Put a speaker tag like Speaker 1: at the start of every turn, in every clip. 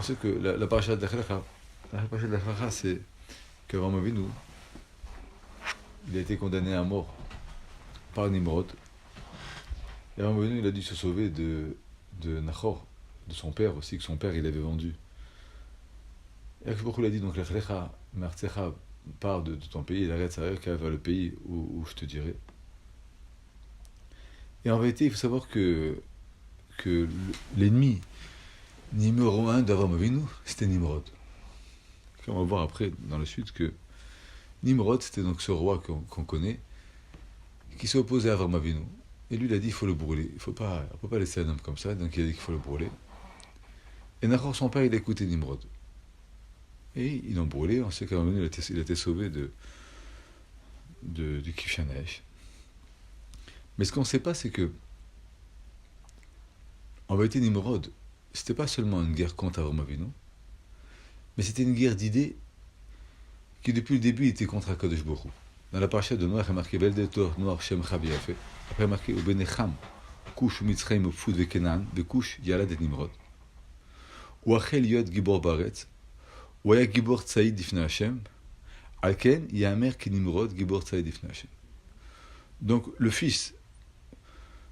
Speaker 1: On sait que la paracha de l'Echlecha, c'est qu'Avram Avinu, il a été condamné à mort par Nimrod. Et Avram Avinu, il a dû se sauver de Nachor, de son père aussi, que son père, il avait vendu. Et Akash Baruch Hu, il a dit, donc l'Echlecha, Martzecha, part de ton pays, il arrête sa rêve, vers le pays où je te dirai. Et en vérité, il faut savoir que l'ennemi numéro un d'Avram Avinu, c'était Nimrod. On va voir après, dans la suite, que Nimrod, c'était donc ce roi qu'on connaît, qui s'est opposé à Avram Avinu. Et lui, il a dit, il faut le brûler. On ne peut pas laisser un homme comme ça, donc il a dit qu'il faut le brûler. Et Nahor, son père, il a écouté Nimrod. Et ils l'ont brûlé. On sait qu'Avram Avinu, il a été sauvé du Kifchanesh. Mais ce qu'on ne sait pas, c'est que, en vérité, Nimrod, c'était pas seulement une guerre contre Avram Avinu, mais c'était une guerre d'idées qui, depuis le début, était contre Akadosh Baruch Hu. Dans la paracha de Noach, il y a marqué Beldetor, Noach, Shem, Chav, Yafé. Après, il y a marqué Ubenecham, Kush, Mitzrayim, Upfud, Vekenan, Vekush, Yalad et Nimrod. Uachel, Yod, Gibor, Baretz, Uaya, Gibor, Tsaïd, Difna Hashem, Alken, Yamer, Nimrod, Gibor, Tsaïd, Difna Hashem. Donc, le fils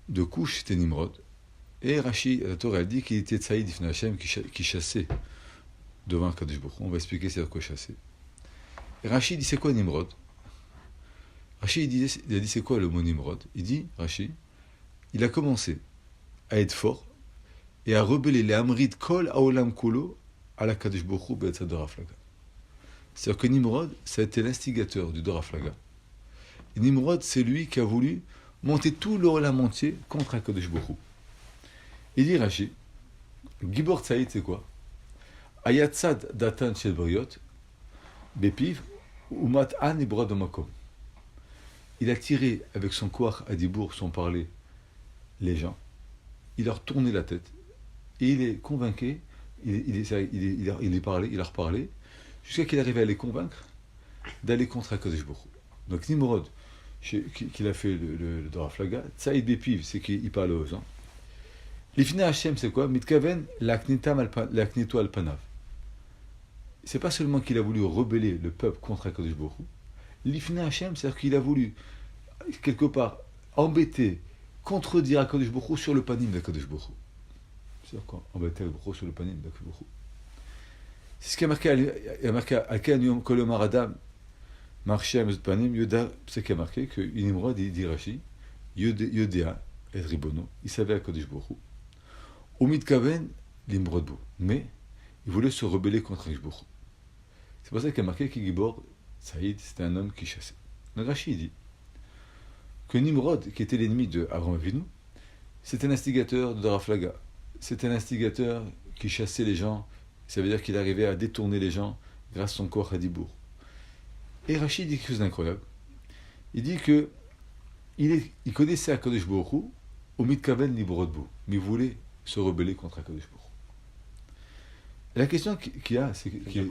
Speaker 1: de Kush, c'était Nimrod. Et Rashi, la Torah, elle dit qu'il était Tsaïd, Difna Hashem, qui chassait devant Kadosh Baruch Hu. On va expliquer c'est à quoi chasser. Et Rashi dit c'est quoi Nimrod? Rashi il a dit c'est quoi le mot Nimrod? Il dit, Rashi, il a commencé à être fort et à rebeller les Amrid Kol Aolam Kulo à la Kadosh Baruch Hu Be'etzad Doraflaga. C'est-à-dire que Nimrod, ça a été l'instigateur du Doraflaga. Et Nimrod, c'est lui qui a voulu monter tout le Olam entier contre Akadosh Baruch Hu. Il dit Rashi, Gibor Tsaïd, c'est quoi? Ayatzad Datan Shel Briot, Bepiv, Umat An Ibra de Makom. Il a tiré avec son koach Adibour, son parler, les gens. Il leur tourné la tête. Et il est convaincu, il a reparlé, jusqu'à qu'il arrive à les convaincre d'aller contre Akadosh Baruch Hu. Donc Nimrod, qu'il a fait le Doraflaga, Tsaïd Bepiv, c'est qu'il parle aux gens. L'Ifna Hashem, c'est quoi? Mitkaven, l'Akneto al-Panav. C'est pas seulement qu'il a voulu rebeller le peuple contre Akadosh Baruch Hu. L'Ifna Hashem, c'est-à-dire qu'il a voulu, quelque part, embêter, contredire Akadosh Baruch Hu sur le panim d'Akadosh Baruch Hu. C'est-à-dire quoi? Embêter le Baruch Hu sur le panim d'Akadosh Baruch Hu. C'est ce qui a marqué Alken Yom Kolomar Adam, Marché Amezot Panim, Yoda, c'est ce qui a marqué que Nimrod, il dit Rashi, Yodea et Ribono, il savait Akadosh Baruch Hu. Omid Kaven, Limrodbo. Mais il voulait se rebeller contre Akadosh Baruch Hu. C'est pour ça qu'il a marqué que Gibor Saïd, c'était un homme qui chassait. Donc Rashi dit que Nimrod, qui était l'ennemi de Avram Avinu, c'était l'instigateur de Doraflaga. C'était l'instigateur qui chassait les gens. Ça veut dire qu'il arrivait à détourner les gens grâce à son corps Hadibour. Et Rashi dit quelque chose d'incroyable. Il dit que il connaissait Akadosh Baruch Hu au Mitkaven Librodbo, mais il voulait se rebeller contre Akadosh Baruch Hu. La question qu'il y a, c'est qu'il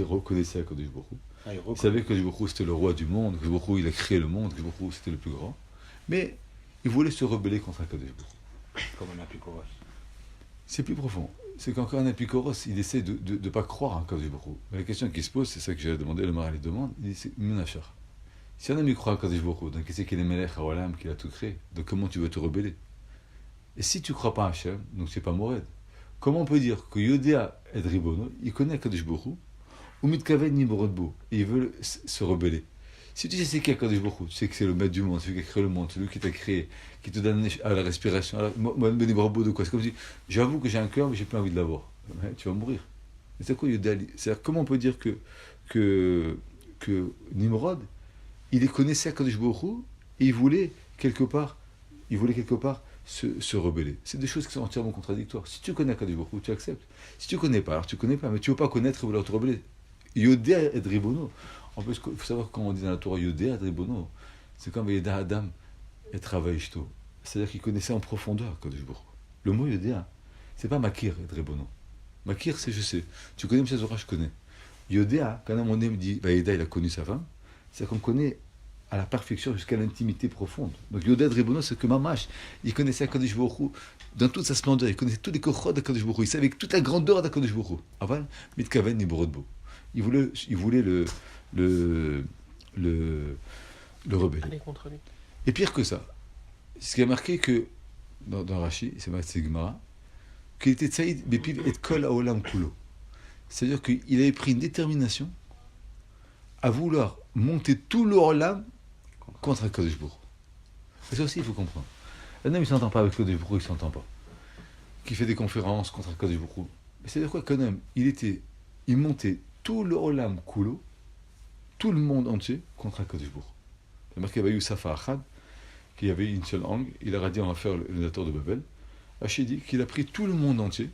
Speaker 1: reconnaissait Akadosh Baruch Hu. Il savait que Baruch Hu c'était le roi du monde, que Baruch Hu il a créé le monde, que Baruch Hu c'était le plus grand. Mais il voulait se rebeller contre Akadosh Baruch Hu.
Speaker 2: Comme un apikoros.
Speaker 1: C'est plus profond. C'est qu'encore un apikoros, il essaie de ne pas croire en Akadosh Baruch Hu. Mais la question qui se pose, c'est ça que j'ai demandé, le Maral demande, il dit c'est Munachar. Si un homme y croit à Akadosh Baruch Hu, donc il sait qu'il est Melech Haolam, qu'il a tout créé, donc comment tu veux te rebeller? Et si tu ne crois pas à Hachem, donc c'est pas Mored. Comment on peut dire que Yodea et Ribono, il connaît Akadosh Baruch Hu, ou Mitkaven Nimrodbo, et il veut se rebeller? Si tu sais c'est qui Akadosh Baruch Hu, tu sais que c'est le maître du monde, celui qui a créé le monde, celui qui t'a créé, qui te donne à la respiration, moi, Nimrodbo de quoi? C'est comme si, j'avoue que j'ai un cœur, mais j'ai plus envie de l'avoir. Tu vas mourir. Et c'est quoi Yodea? C'est-à-dire, comment on peut dire que Nimrod, il connaissait Akadosh Baruch Hu, et il voulait quelque part se rebeller. C'est des choses qui sont entièrement contradictoires. Si tu connais Akadosh Baruch Hu, tu acceptes. Si tu connais pas, alors tu connais pas, mais tu veux pas connaître et vouloir te rebeller. Yodea et Ribono. En plus, il faut savoir quand on dit dans la Torah Yodea et Ribono, c'est comme Yeda Adam et Travaishto. C'est-à-dire qu'il connaissait en profondeur Akadosh Baruch Hu. Le mot Yodea, c'est pas Makir et Ribono. Makir, c'est je sais. Tu connais M. Zora, je connais. Yodea, quand un moment donné me dit, Yeda, il a connu sa femme, c'est qu'on connaît à la perfection, jusqu'à l'intimité profonde. Donc Yoded Ribono, c'est que Mamash, il connaissait Akadosh Baruch Hu dans toute sa splendeur, il connaissait tous les kochot d'Akadosh Baruch Hu, il savait toute la grandeur d'Akadosh Baruch Hu. Aval, Mitkaven Niborodbo. Il voulait le, le rebeller.
Speaker 2: Aller contre lui.
Speaker 1: Et pire que ça, ce qui a marqué que, dans Rashi, c'est marqué Gemara, qu'il était Tsaïd Bepiv et Kol Haolam Kulo. C'est-à-dire qu'il avait pris une détermination à vouloir monter tout l'Olam contre Akadosh Baruch Hu. Et ça aussi, il faut comprendre. Un homme, il ne s'entend pas avec Akadosh Baruch Hu, il ne s'entend pas. Qui fait des conférences contre Akadosh Baruch Hu. Mais c'est-à-dire quoi qu'un homme, il montait tout l'Olam Kulo, tout le monde entier, contre Akadosh Baruch Hu. C'est marqué Bayou Safa Achad, qu'il y avait une seule langue, il a dit on va faire le nateur de Babel. Haché dit qu'il a pris tout le monde entier,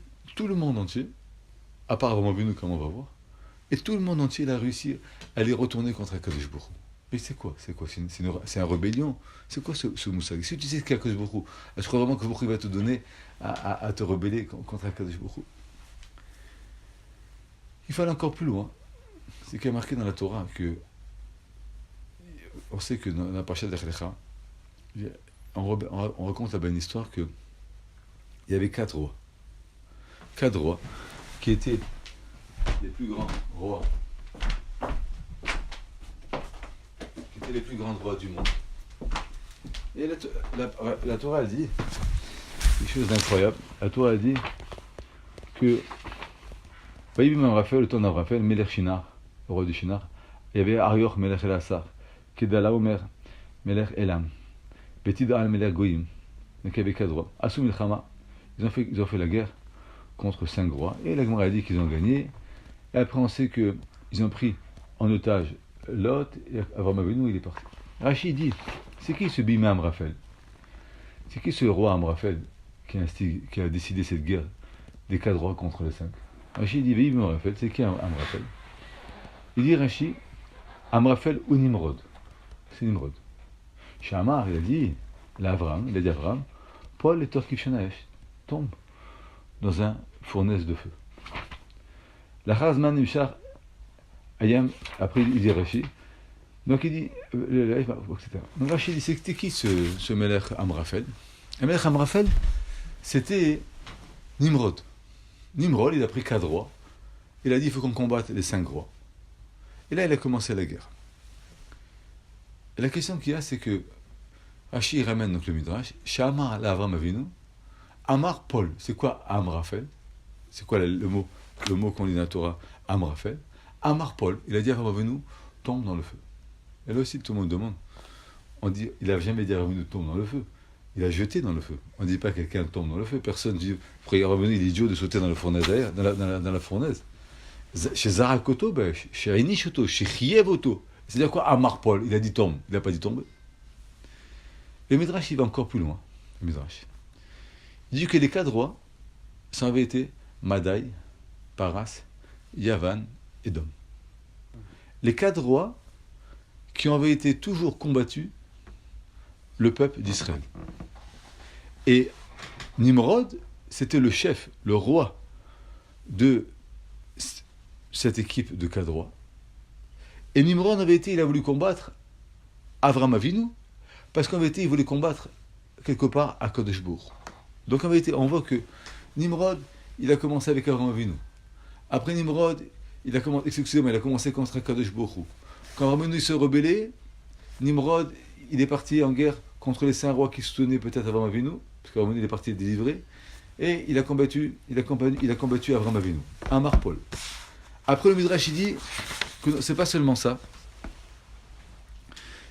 Speaker 1: à part Avraham Avinu, comme on va voir, et tout le monde entier, il a réussi à les retourner contre Akadosh Baruch Hu. Mais c'est quoi? C'est un rébellion. C'est quoi ce moussag? Si tu sais ce qu'est Akadosh Baruch Hu, est-ce que tu crois vraiment que Baruch Hu va te donner à te rebeller contre Akadosh Baruch Hu? Il faut aller encore plus loin. C'est qu'il y a marqué dans la Torah que, on sait que dans la Parashat Lech Lecha, on raconte là-bas une histoire que il y avait 4 rois. 4 rois qui étaient les plus grands rois. Qui étaient les plus grands rois du monde. Et la Torah a dit quelque chose d'incroyable. La Torah a dit que Vaïbim Raphaël, le temps d'Amraphel, Melech Shinar, le roi du Shinar, il y avait Arioch Melech Elassar, Kedala Omer Melech Elam, Betidal Melech Goyim. Donc il y avait 4 rois. Asum Milchama, ils ont fait la guerre contre 5 rois. Et la Gemara a dit qu'ils ont gagné. Et après on sait qu'ils ont pris en otage Lot, et Avraham Avinu, il est parti. Rachid dit, c'est qui ce Bima Amraphel? C'est qui ce roi Amraphel qui a décidé cette guerre des 4 rois contre les 5? Rachid dit, Bima Amraphel, c'est qui Amraphel? Il dit Rachid, Amraphel ou Nimrod. C'est Nimrod. Shamar, il a dit Avraham, Paul et Torkif Shanaesh tombe dans un fournaise de feu. La Chazman Yushar Ayam, après il dit Rachid, donc il dit, etc. Donc Rachid dit, c'était qui ce Melech Amraphel? Le Melech Amraphel, c'était Nimrod. Nimrod, il a pris 4 rois, il a dit, il faut qu'on combatte les 5 rois. Et là, il a commencé la guerre. Et la question qu'il y a, c'est que Rachid ramène donc le Midrash, Shamar la Avraham Avinu, Amar Paul. C'est quoi Amraphel? C'est quoi le mot qu'on lit dans la Torah, Amraphel? Amar Paul, il a dit à Avraham Avinu, tombe dans le feu. Et là aussi, tout le monde demande. On dit, il n'a jamais dit à Avraham Avinu, tombe dans le feu. Il a jeté dans le feu. On ne dit pas que quelqu'un tombe dans le feu. Personne dit, après Avraham Avinu, il est idiot de sauter dans le fournaise d'air, dans la fournaise. Chez Zarakoto, chez Rinishoto, chez Chievoto. C'est-à-dire quoi, Amar Paul? Il a dit tombe. Il n'a pas dit tomber. Le Midrash, il va encore plus loin. Le Midrash. Il dit que les 4 rois, ça avait été Madaï, Paras, Yavan et Dom. Les 4 rois qui avaient été toujours combattus le peuple d'Israël. Et Nimrod, c'était le chef, le roi de cette équipe de 4 rois. Et Nimrod il a voulu combattre Avraham Avinu, parce qu'en vérité, il voulait combattre quelque part à Kadosh Baruch Hu. Donc en vérité, on voit que Nimrod, il a commencé avec Avraham Avinu. Après Nimrod, il a commencé contre Kadosh Baruch Hu. Quand Avraham Avinu s'est rebellé, Nimrod, il est parti en guerre contre les 5 rois qui soutenaient peut-être Avraham Avinu, parce qu'Avraham Avinu est parti délivrer, et il a combattu Avraham Avinu, Amar Paul. Après le Midrash, il dit que c'est pas seulement ça,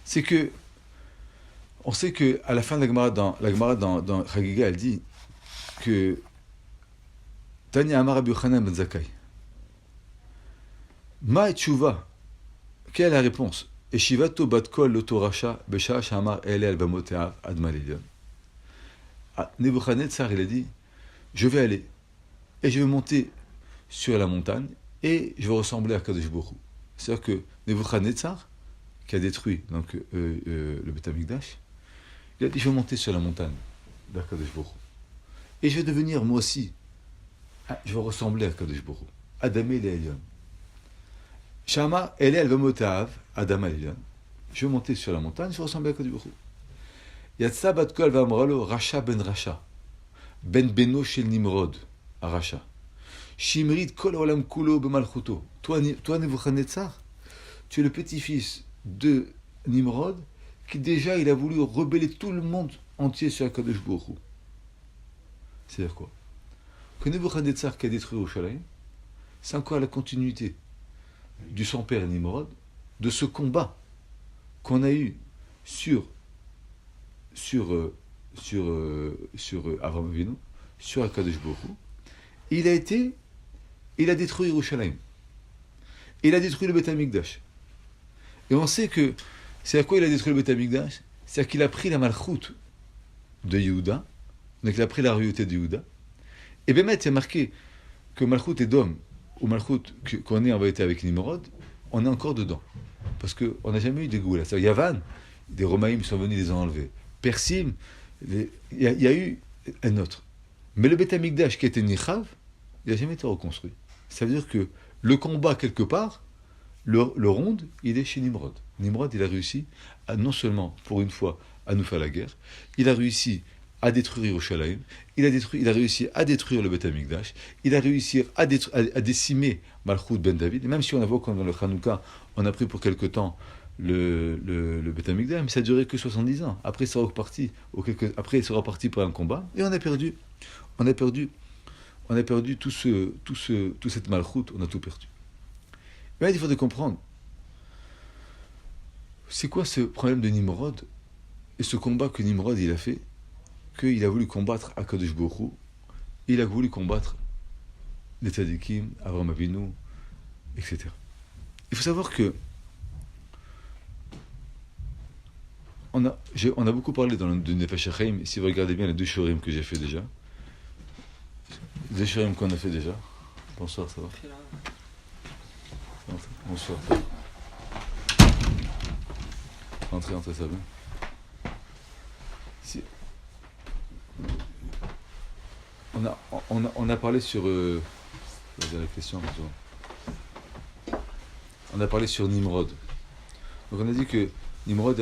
Speaker 1: c'est que on sait que à la fin de la Gemara dans Chagiga, elle dit que Tanya Amar Rabbi Yochanan ben Zakkai. Ma tshuva, quelle est la réponse? Et Shivato bat kol l'otorasha besha shamar elel bamoteav admal elyon. Nebuchadnezzar, il a dit, je vais aller et je vais monter sur la montagne et je vais ressembler à Kadosh Baruch Hu. C'est-à-dire que Nebuchadnezzar, qui a détruit donc, le Beth Amikdash, il a dit, je vais monter sur la montagne d'Akadosh Baruch Hu. Et je vais devenir, moi aussi, je vais ressembler à Kadosh Baruch Hu. Adam el Elyon. Shama Elel Vemotav, Adam el Elyon. je vais monter sur la montagne, je vais ressembler à Kadosh Baruch Hu. Yatsa bat kol v'amralo Racha ben Racha, ben Beno shel Nimrod, à Racha. Shimrit kol olam kulo b'malchuto. Toi, Nebuchadnezzar, tu es le petit-fils de Nimrod, qui déjà, il a voulu rebeller tout le monde entier sur Kadosh Baruch Hu. C'est-à-dire quoi? Que Nebuchadnezzar qui a détruit Yerushalayim, c'est encore la continuité du son père Nimrod, de ce combat qu'on a eu sur Avraham Avinu, sur Akadosh Baruch Hu. Il a détruit Yerushalayim. Il a détruit le Beth Amikdash. Et on sait que, c'est à quoi il a détruit le Beth Amikdash? C'est-à-dire qu'il a pris la malchoute de Yehuda, donc il a pris la royauté de Yehuda. Et bien, il y a marqué que Malchut et Dom, ou Malchut qu'on est en vérité avec Nimrod, on est encore dedans. Parce qu'on n'a jamais eu de goût là. C'est-à-dire, Yavan, des Romaïm sont venus les enlever. Persim, il y a eu un autre. Mais le Beth Amikdash qui était Nichav, il n'a jamais été reconstruit. Ça veut dire que le combat, quelque part, le ronde, il est chez Nimrod. Nimrod, il a réussi à, non seulement, pour une fois, à nous faire la guerre, il a réussi à détruire Yerushalayim, il a réussi à détruire le Beth Amikdash, il a réussi à décimer Malchut ben David, et même si on a vu quand dans le Hanouka, on a pris pour quelque temps le Beth Amikdash, mais ça n'a duré que 70 ans. Après, ça reparti, après, il sera parti pour un combat, et on a perdu tout cette Malchut, on a tout perdu. Mais il faut comprendre, c'est quoi ce problème de Nimrod, et ce combat que Nimrod il a fait, qu'il a voulu combattre Akadosh Baruch Hu, il a voulu combattre les Tzadikim, Avraham Avinu, etc. Il faut savoir que on a beaucoup parlé de Nefesh HaChaim. Si vous regardez bien les 2 shurim que j'ai fait déjà, les shurim qu'on a fait déjà. Bonsoir, ça va? Bonsoir. Entrez, ça va? Si. On a parlé sur... la question, on a parlé sur Nimrod. Donc on a dit que Nimrod,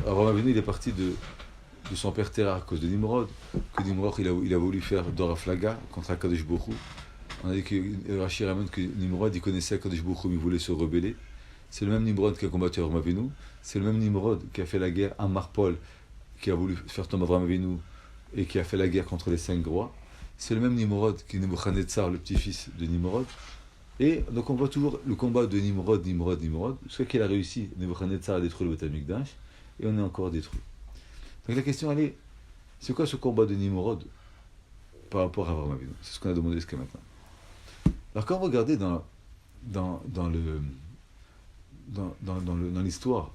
Speaker 1: Avraham Avinu, il est parti de son père Terah à cause de Nimrod, que Nimrod il a voulu faire Dor Haflaga contre Akadosh Baruch Hu. On a dit que Rashi ramène que Nimrod il connaissait Akadosh Baruch Hu, mais il voulait se rebeller. C'est le même Nimrod qui a combattu Avraham Avinu, c'est le même Nimrod qui a fait la guerre à Marpol, qui a voulu faire tomber Avraham Avinu et qui a fait la guerre contre les 5 rois. C'est le même Nimrod qui est Nebuchadnezzar, le petit-fils de Nimrod. Et donc on voit toujours le combat de Nimrod, jusqu'à qu'il a réussi, Nebuchadnezzar a détruit le Beth Amikdash, et on est encore détruit. Donc la question elle est, c'est quoi ce combat de Nimrod par rapport à Avraham Avinu? C'est ce qu'on a demandé jusqu'à maintenant. Alors quand vous regardez dans l'histoire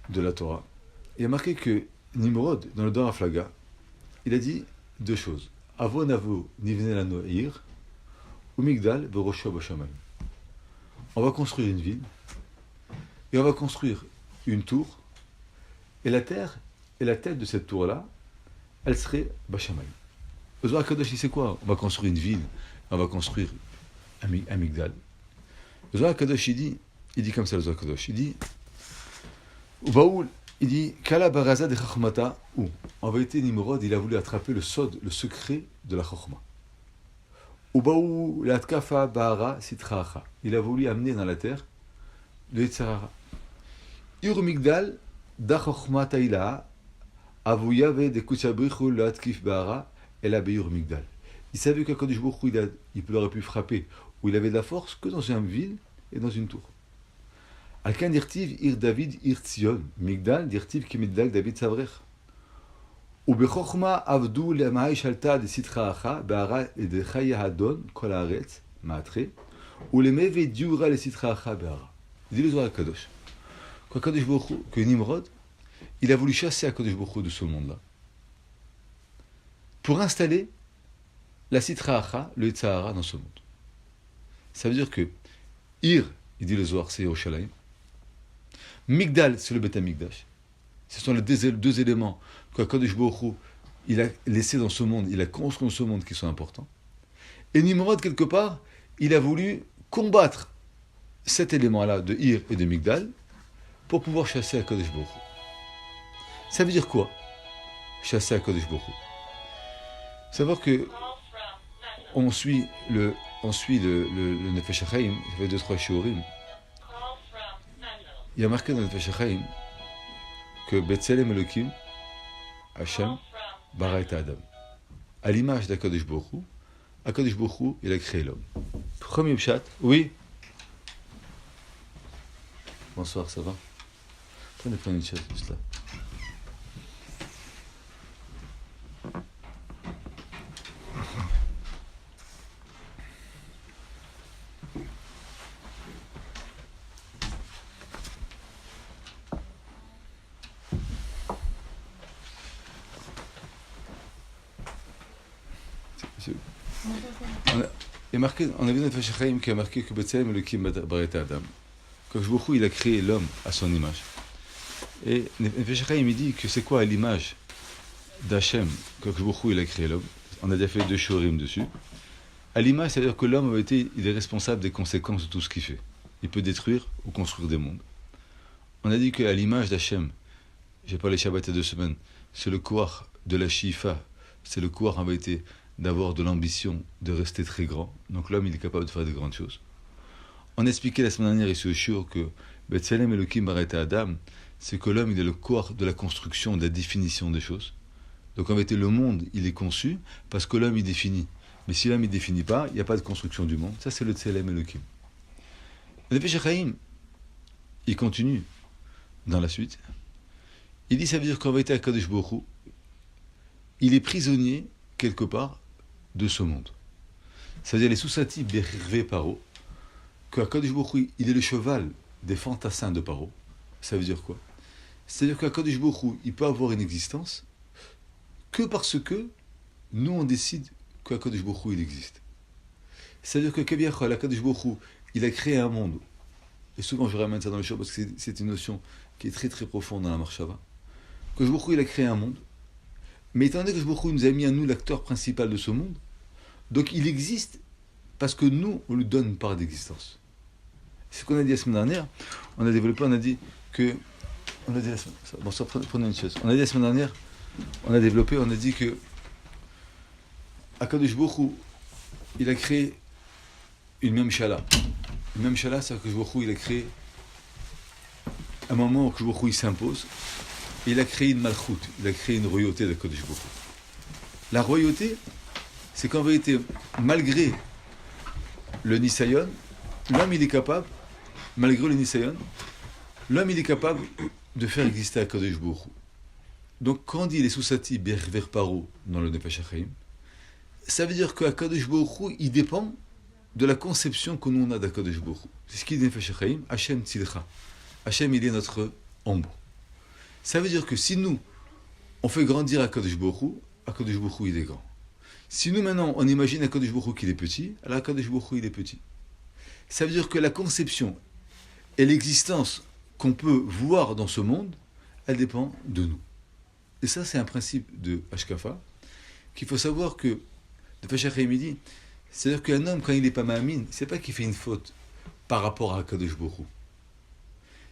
Speaker 1: de la Torah, il y a marqué que Nimrod, dans le Dor Haflaga, il a dit 2 choses. Avon avo nivne lano ir, ou migdal berosho bashamayim. On va construire une ville, et on va construire une tour, et la terre, et la tête de cette tour-là, elle serait bashamayim. Le Zohar Kadosh, c'est quoi? On va construire une ville, on va construire un migdal. Le Zohar Kadosh, il dit comme ça, le Zohar Kadosh, il dit, Ubaoul, il dit, Kala baraza de chachmata, ou, en vérité, Nimrod, il a voulu attraper le sod, le secret de la chachma. Ubaou, la tkafa bahara sitracha. Il a voulu amener dans la terre le Yitzhara. Ur migdal, da chachma taïla, avouya de kuchabrichu la tkif bahara, et la beyur migdal. Il savait qu'à Kadosh Baruch Hu, il aurait pu frapper, où il avait de la force, que dans une ville et dans une tour. Alkan dirtiv ir David ir Tzion, migdal dirtiv ki migdal David savrech. ובחוכמה עבדו למאי שלטה דסתחה אחת, בהרה דחי הדון כל הארץ, מעטרי, ולמי ודיורה לסתחה אחת בהרה. Dit le Zohar Kadosh. Quand Kadosh Baruch Hu, que Nimrod, il a voulu chasser Kadosh Baruch Hu de ce monde-là, pour installer la Sitra Acha, le Yitzhara, dans ce monde. Ça veut dire que Ir, il dit le Zohar, c'est Yerushalayim. Migdal, c'est le Beth Amikdash. Ce sont les 2 éléments que Kadosh Baruch Hu, il a laissé dans ce monde, il a construit dans ce monde qui sont importants. Et Nimrod, quelque part, il a voulu combattre cet élément-là de Ir et de Migdal pour pouvoir chasser HaKadosh Baruch Hu. Ça veut dire quoi, chasser HaKadosh Baruch Hu? Savoir que on suit le Nefesh HaChaim, ça fait 2-3 shiurim. Il y a marqué dans le Nefesh HaChaim que Betzelem Elokim, Hashem, bara et Adam. À l'image d'HaKadosh Baruch Hu, HaKadosh Baruch Hu, il a créé l'homme. Premier pshat, oui. Bonsoir, ça va? Prenez une chaise, juste là. On a vu dans le Nefesh HaChaim qui a marqué que Betzelem Elokim bara et Adam. Quand Baruch Hu, il a créé l'homme à son image. Et Nefesh HaChaim, il dit que c'est quoi l'image d'Hachem quand Baruch Hu, il a créé l'homme. On a déjà fait 2 shiurim dessus. À l'image, c'est-à-dire que l'homme il est responsable des conséquences de tout ce qu'il fait. Il peut détruire ou construire des mondes. On a dit qu'à l'image d'Hachem, j'ai parlé Shabbat il y a 2 semaines, c'est le couard de la Shifa, c'est le couard en vérité d'avoir de l'ambition, de rester très grand. Donc l'homme, il est capable de faire de grandes choses. On a expliqué la semaine dernière ici au shiur que Betzelem Elokim bara et Adam, c'est que l'homme, il est le couard de la construction, de la définition des choses. Donc en vérité, le monde, il est conçu parce que l'homme, il définit. Mais si l'homme, il définit pas, il n'y a pas de construction du monde. Ça, c'est le Tselem Elokim. Le Nefesh HaChaim, il continue dans la suite. Il dit, ça veut dire qu'en vérité, HaKadosh Baruch Hu, il est prisonnier, quelque part, de ce monde. Ça veut dire les Soussati Bervé Paro, que HaKadosh Baruch Hu, il est le cheval des fantassins de Paro. Ça veut dire quoi? C'est-à-dire qu'HaKadosh Baruch Hu, il peut avoir une existence que parce que nous, on décide qu'HaKadosh Baruch Hu, il existe. C'est-à-dire que HaKadosh Baruch Hu, il a créé un monde. Et souvent, je ramène ça dans le show parce que c'est une notion qui est très très profonde dans la Marshava. Que Baruch Hu, il a créé un monde. Mais étant donné que Baruch Hu nous a mis à nous l'acteur principal de ce monde, donc il existe parce que nous, on lui donne une part d'existence. C'est ce qu'on a dit la semaine dernière. On a développé, on a dit que... On a dit la semaine... Bon, ça, prenez une chaise. On a dit la semaine dernière, on a développé, on a dit que HaKadosh Baruch Hu, il a créé une même chala. Une même chala, c'est que Baruch Hu, il a créé un moment où Baruch Hu, il s'impose. Et il a créé une malchoute, il a créé une royauté d'HaKadosh Baruch Hu. La royauté, c'est qu'en vérité, malgré le Nisayon, l'homme il est capable, malgré le Nisayon, l'homme il est capable de faire exister HaKadosh Baruch Hu. Donc quand on dit les Soussati Berver Paro dans le Nefesh HaChaim, ça veut dire que HaKadosh Baruch Hu, il dépend de la conception que nous on a d'HaKadosh Baruch Hu. C'est ce qu'il dit le Nefesh HaChaim, Hashem Tzilcha. Hashem il est notre ombre. Ça veut dire que si nous, on fait grandir HaKadosh Baruch Hu, il est grand. Si nous, maintenant, on imagine HaKadosh Baruch Hu qu'il est petit, alors HaKadosh Baruch Hu, il est petit. Ça veut dire que la conception et l'existence qu'on peut voir dans ce monde, elle dépend de nous. Et ça, c'est un principe de Hashkafa, qu'il faut savoir que, de Nefesh HaChaim dit, c'est-à-dire qu'un homme, quand il n'est pas ma'amin, c'est pas qu'il fait une faute par rapport à HaKadosh Baruch Hu.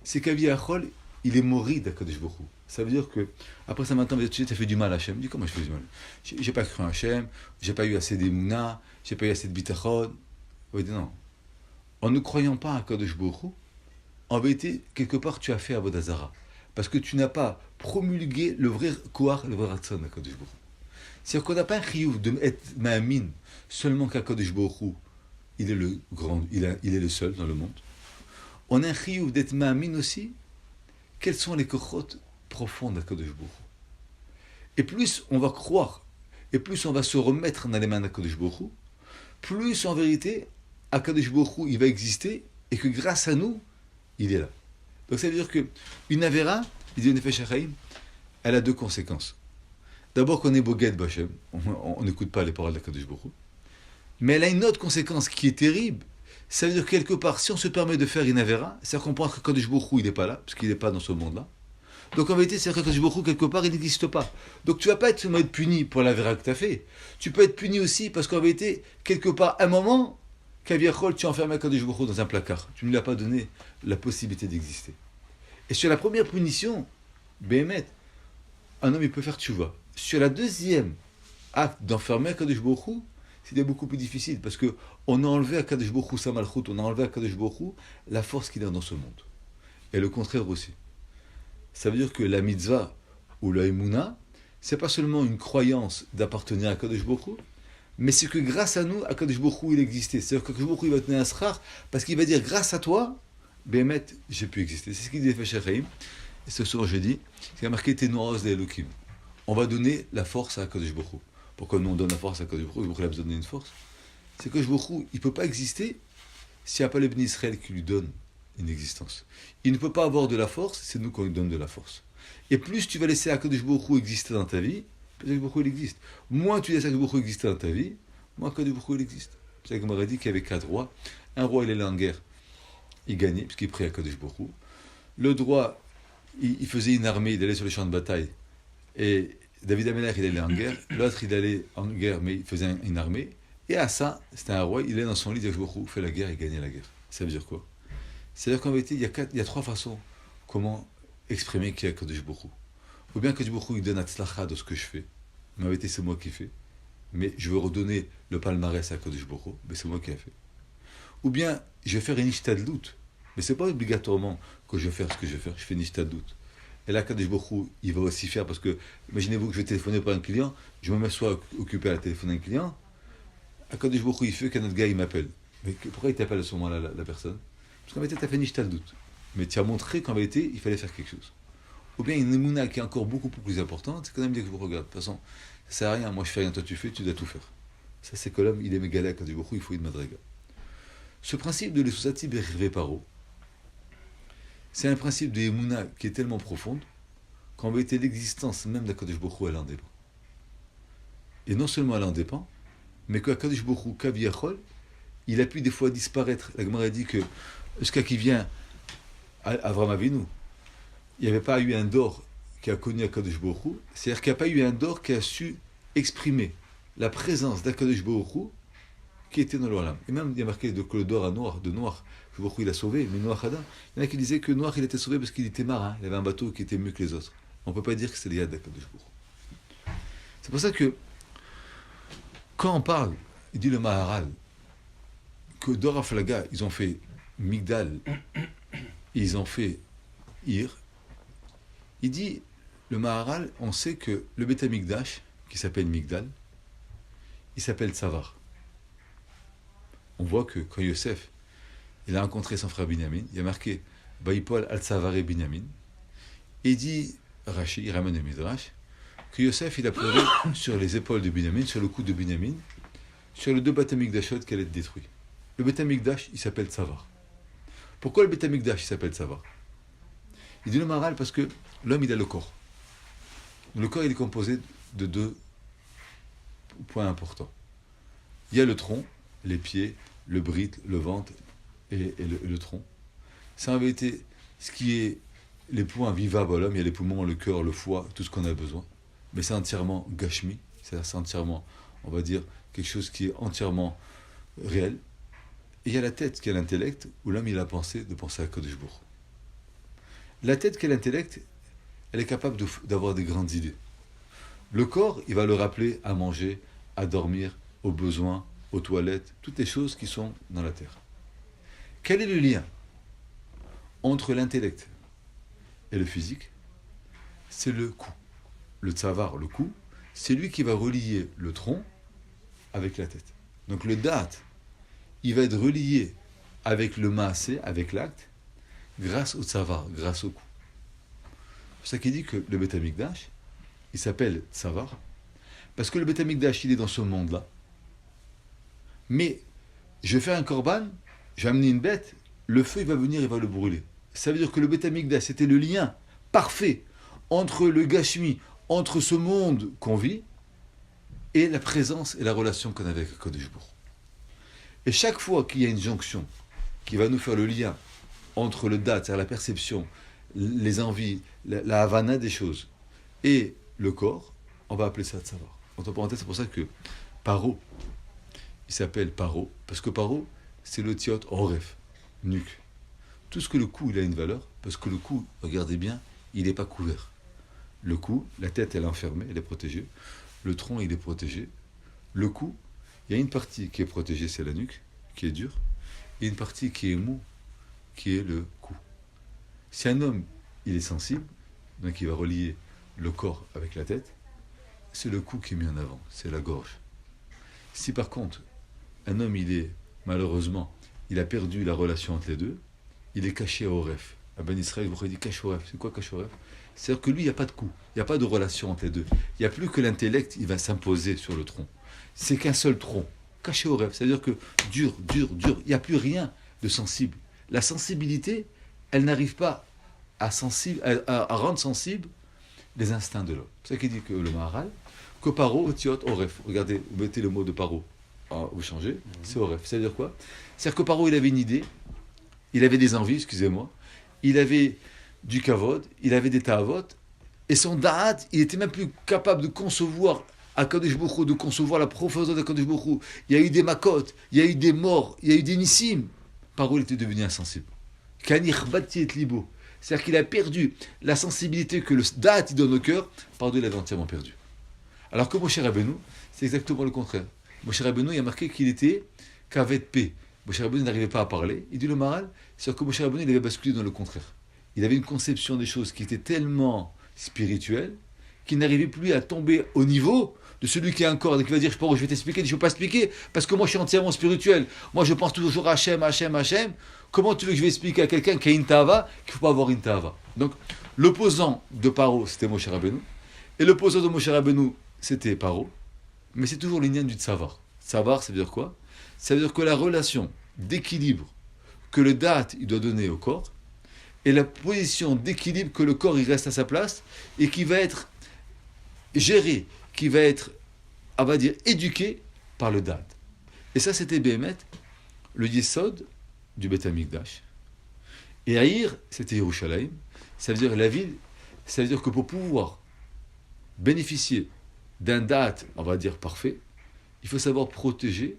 Speaker 1: C'est qu'Aviachol, il est mori d'HaKadosh Baruch Hu. Ça veut dire que, après ça maintenant, tu as fait du mal à Hachem. Il dit, comment je fais du mal? J'ai pas cru en Hachem, j'ai pas eu assez d'émouna, j'ai pas eu assez de bitachon. Il dit non. En ne croyant pas à HaKadosh Baruch Hu, en vérité, quelque part, tu as fait Avodah Zara. Parce que tu n'as pas promulgué le vrai Kohar, le vrai Ratzon d'HaKadosh Baruch Hu. C'est-à-dire qu'on n'a pas un chiyuv de être ma'amin seulement qu'HaKadosh Baruch Hu, il est le grand, il est le seul dans le monde. On a un chiyuv d'être ma'amin aussi. Quels sont les kochot profonds d'HaKadosh Baruch Hu? Et plus on va croire, et plus on va se remettre dans les mains d'HaKadosh Baruch Hu, plus en vérité, HaKadosh Baruch Hu, il va exister, et que grâce à nous, il est là. Donc ça veut dire qu'une Avera, il dit Nefesh HaChaim, elle a 2 conséquences. D'abord qu'on est Boged B'Hashem, on n'écoute pas les paroles d'HaKadosh Baruch Hu, mais elle a une autre conséquence qui est terrible. Ça veut dire que quelque part, si on se permet de faire une Avera, c'est-à-dire qu'on pense que HaKadosh Baruch Hu, il n'est pas là, parce qu'il n'est pas dans ce monde-là. Donc en vérité, c'est-à-dire que HaKadosh Baruch Hu, quelque part, il n'existe pas. Donc tu ne vas pas être seulement être puni pour l'Avera que tu as fait. Tu peux être puni aussi parce qu'en vérité, quelque part, à un moment, Kaviachol, tu as enfermé HaKadosh Baruch Hu dans un placard. Tu ne lui as pas donné la possibilité d'exister. Et sur la première punition, Béhémet, un homme il peut faire tchouva. Sur la deuxième acte d'enfermer Akadosh Baruch Hu, c'était beaucoup plus difficile parce que on a enlevé à Akadosh Baruch Hu sa malchut, on a enlevé à Akadosh Baruch Hu la force qu'il a dans ce monde. Et le contraire aussi. Ça veut dire que la mitzvah ou la emuna, c'est pas seulement une croyance d'appartenir à Akadosh Baruch Hu, mais c'est que grâce à nous, Akadosh Baruch Hu, il existait. C'est-à-dire qu'Akadosh Baruch Hu, il va tenir un srar parce qu'il va dire grâce à toi, Béhémet, j'ai pu exister. C'est ce qu'il dit Fesher Chaim. Et ce soir, je dis, c'est marqué Tenoros de Elohim. On va donner la force à Akadosh Baruch Hu. Pourquoi nous on donne la force à Akadosh Baruch Hu? Pourquoi il a besoin de donner une force? C'est que Akadosh Baruch Hu, il ne peut pas exister s'il n'y a pas le Bnei Israël qui lui donne une existence. Il ne peut pas avoir de la force, c'est nous qu'on lui donne de la force. Et plus tu vas laisser Akadosh Baruch Hu exister dans ta vie, plus Akadosh Baruch Hu il existe. Moins tu laisses Akadosh Baruch Hu exister dans ta vie, moins Akadosh Baruch Hu il existe. C'est ça qu'on m'aurait dit qu'il y avait 4 rois. Un roi il allait en guerre, il gagnait, puisqu'il priait Akadosh Baruch Hu. Le droit, il faisait une armée, il allait sur les champs de bataille. Et David Amelech, il allait en guerre. L'autre, il allait en guerre, mais il faisait une armée. Et à ça, c'était un roi, il allait dans son lit, il disait Baruch Hu fait la guerre et gagnait la guerre. Ça veut dire quoi? C'est-à-dire qu'en vérité, il y a 3 façons comment exprimer qu'il y a Akadosh Baruch Hu. Ou bien Akadosh Baruch Hu, il donne Hatzlacha de ce que je fais. Mais en vérité, c'est moi qui fais. Mais je veux redonner le palmarès à Akadosh Baruch Hu, mais c'est moi qui ai fait. Ou bien, je vais faire une ishtadlut. Mais c'est pas obligatoirement que je vais faire ce que je vais faire. Je fais une ishtadlut. Et là, Akadosh Baruch Hu, il va aussi faire, parce que, imaginez-vous que je vais téléphoner pour un client, je me mets soit occupé à la téléphoner un client, Akadosh Baruch Hu, il fait qu'un autre gars, il m'appelle. Mais pourquoi il t'appelle à ce moment-là, la personne? Parce qu'en vérité, tu as fait une ishtadlut. Mais tu as montré qu'en vérité, il fallait faire quelque chose. Ou bien une émouna qui est encore beaucoup plus importante, c'est quand même dire que vous regardez. De toute façon, ça sert à rien, moi je fais rien, toi tu fais, tu dois tout faire. Ça, c'est que l'homme, il est mégalé à Akadosh Baruch Hu, il faut une madriga. Ce principe de l'Esusati Bervé Paro, c'est un principe de Emouna qui est tellement profonde qu'en vérité l'existence même d'Akadosh Baruch Hu, elle en dépend. Et non seulement elle en dépend, mais qu'Akadosh Baruch Hu, Kaviyachol, il a pu des fois disparaître. La Gemara dit que ce cas qui vient à Avraham Avinu, il n'y avait pas eu un dor qui a connu Akadosh Baruch Hu, c'est-à-dire qu'il n'y a pas eu un dor qui a su exprimer la présence d'Akadosh Baruch Hu qui était dans l'Olam. Et même il y a marqué que le dor à Noir, de Noir, Baruch Hu il a sauvé, mais Noach Adam, il y en a qui disaient que Noach il était sauvé parce qu'il était marin, il avait un bateau qui était mieux que les autres. On ne peut pas dire que c'est lié à d'Akadosh Baruch Hu. C'est pour ça que quand on parle, il dit le Maharal, que Dor Aflaga, ils ont fait Migdal, ils ont fait Ir, il dit, le Maharal, on sait que le Beth Amikdash, qui s'appelle Migdal, il s'appelle Tsavar. On voit que quand Yosef, il a rencontré son frère Binyamin, il y a marqué Baïpol al-Tsavaré Binyamin, et il dit, Rashi, il ramène le Midrash, que Yosef, il a pleuré sur les épaules de Binyamin, sur le cou de Binyamin, sur les 2 Beth Amikdashot qu'elle est détruite. Le Beth Amikdash, il s'appelle Tsavar. Pourquoi le Beth Amikdash, il s'appelle Tsavar? Il dit le Maharal parce que l'homme, il a le corps. Le corps, il est composé de 2 points importants. Il y a le tronc, les pieds, le brit, le ventre et le tronc. C'est en vérité ce qui est les points vivables à l'homme. Il y a les poumons, le cœur, le foie, tout ce qu'on a besoin. Mais c'est entièrement gashmi, c'est entièrement, on va dire, quelque chose qui est entièrement réel. Et il y a la tête qui est l'intellect, où l'homme il a pensé de penser à Kadosh Baruch Hu. La tête qui est l'intellect, elle est capable d'avoir des grandes idées. Le corps, il va le rappeler à manger, à dormir, aux besoins, aux toilettes, toutes les choses qui sont dans la terre. Quel est le lien entre l'intellect et le physique? C'est le cou. Le tsavar, le cou, c'est lui qui va relier le tronc avec la tête. Donc le date, il va être relié avec le maasé, avec l'acte, grâce au tsavar, grâce au cou. C'est ça qui dit que le Beth Amikdash, il s'appelle tsavar, parce que le Beth Amikdash, il est dans ce monde-là. Mais je vais faire un korban, je vais amener une bête, le feu il va venir, il va le brûler. Ça veut dire que le Beth Amikdash, c'était le lien parfait entre le Gashmi, entre ce monde qu'on vit, et la présence et la relation qu'on a avec Kadosh Baruch Hu. Et chaque fois qu'il y a une jonction qui va nous faire le lien entre le date, c'est-à-dire la perception, les envies, la havana des choses, et le corps, on va appeler ça tsavar. Entre parenthèses, c'est pour ça que Paro, il s'appelle Paro, parce que Paro, c'est le tiot oref, nuque. Tout ce que le cou il a une valeur, Parce que le cou, regardez bien, il n'est pas couvert. Le cou, la tête, elle est enfermée, elle est protégée. Le tronc, il est protégé. Le cou, il y a une partie qui est protégée, c'est la nuque, qui est dure. Et une partie qui est mou, qui est le cou. Si un homme, il est sensible, donc il va relier le corps avec la tête, c'est le cou qui est mis en avant, c'est la gorge. Si par contre, un homme, il est, malheureusement, il a perdu la relation entre les deux, il est caché au ref. À Ben Israël, vous dit caché au ref. C'est quoi caché au ref? C'est-à-dire que lui, il n'y a pas de cou, il n'y a pas de relation entre les deux. Il n'y a plus que l'intellect, il va s'imposer sur le tronc. C'est qu'un seul tronc, caché au ref. C'est-à-dire que dur, il n'y a plus rien de sensible. La sensibilité, elle n'arrive pas à rendre sensible les instincts de l'homme. C'est ça qui dit que le Maharal, que paro, otiot, oref. Regardez, vous mettez le mot de paro, vous changez, c'est oref. C'est-à-dire quoi? C'est-à-dire que paro, il avait une idée, il avait des envies, excusez-moi, il avait du kavod, il avait des ta'avot, et son da'at, il était même plus capable de concevoir Akadosh Baruch Hu, de concevoir la profondeur d'Akadosh Baruch Hu. Il y a eu des makot, il y a eu des morts, il y a eu des nissim. Paro, il était devenu insensible. Kanir bati et libo. C'est-à-dire qu'il a perdu la sensibilité que le da'at il donne au cœur, Paro, il avait entièrement perdu. Alors que Moshe Rabbeinu, c'est exactement le contraire. Moshe Rabbeinu, il a marqué qu'il était kavet pe. Moshe Rabbeinu n'arrivait pas à parler. Il dit le Maharal, c'est que Moshe Rabbeinu, il avait basculé dans le contraire. Il avait une conception des choses qui était tellement spirituelle qu'il n'arrivait plus à tomber au niveau de celui qui a un corps et qui va dire je vais t'expliquer, je ne peux pas expliquer parce que moi je suis entièrement spirituel. Moi je pense toujours à Hachem, Hachem, Hachem. Comment tu veux que je vais expliquer à quelqu'un qui a une ta'ava qu'il ne faut pas avoir une ta'ava? Donc l'opposant de Paro, c'était Moshe Rabbeinu, et l'opposant de Moshe Rabbeinu, c'était Paro, mais c'est toujours l'ignan du tsavar. Tsavar, ça veut dire quoi? Ça veut dire que la relation d'équilibre que le da'at il doit donner au corps, et la position d'équilibre que le corps il reste à sa place, et qui va être géré, qui va être, on va dire, éduqué par le da'at. Et ça, c'était Béhémet, le yesod du Beth Amikdash. Et Haïr, c'était Yerushalayim, ça veut dire la ville, ça veut dire que pour pouvoir bénéficier d'un da'at, on va dire, parfait, il faut savoir protéger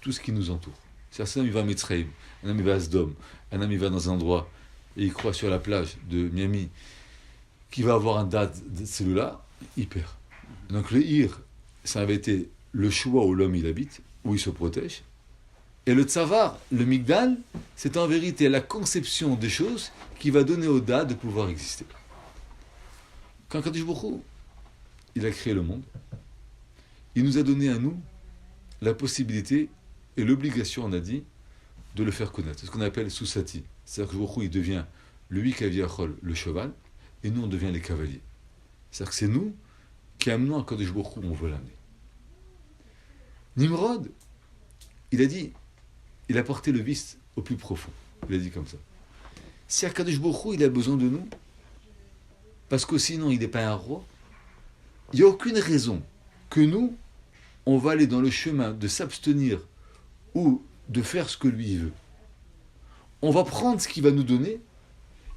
Speaker 1: tout ce qui nous entoure. C'est-à-dire, un homme, il va à Mitzrayim, un homme, il va à Sdom, un homme, il va dans un endroit, et il croit sur la plage de Miami, qu'il va avoir un da'at de celui-là, il perd. Donc le Ir, ça avait été le choix où l'homme il habite, où il se protège. Et le tsavar, le migdal, c'est en vérité la conception des choses qui va donner au da'at de pouvoir exister. Quand Kadosh Baruch Hu, il a créé le monde, il nous a donné à nous la possibilité et l'obligation, on a dit, de le faire connaître. C'est ce qu'on appelle Soussati. C'est-à-dire que Baruch Hu, il devient le Huikaviachol, le cheval, et nous, on devient les cavaliers. C'est-à-dire que c'est nous qui amenons à Kadosh Baruch Hu où on veut l'amener. Nimrod, il a dit, il a porté le vice au plus profond. Il a dit comme ça. Si Kadosh Baruch Hu, il a besoin de nous, parce que sinon il n'est pas un roi, il n'y a aucune raison que nous, on va aller dans le chemin de s'abstenir ou de faire ce que lui veut. On va prendre ce qu'il va nous donner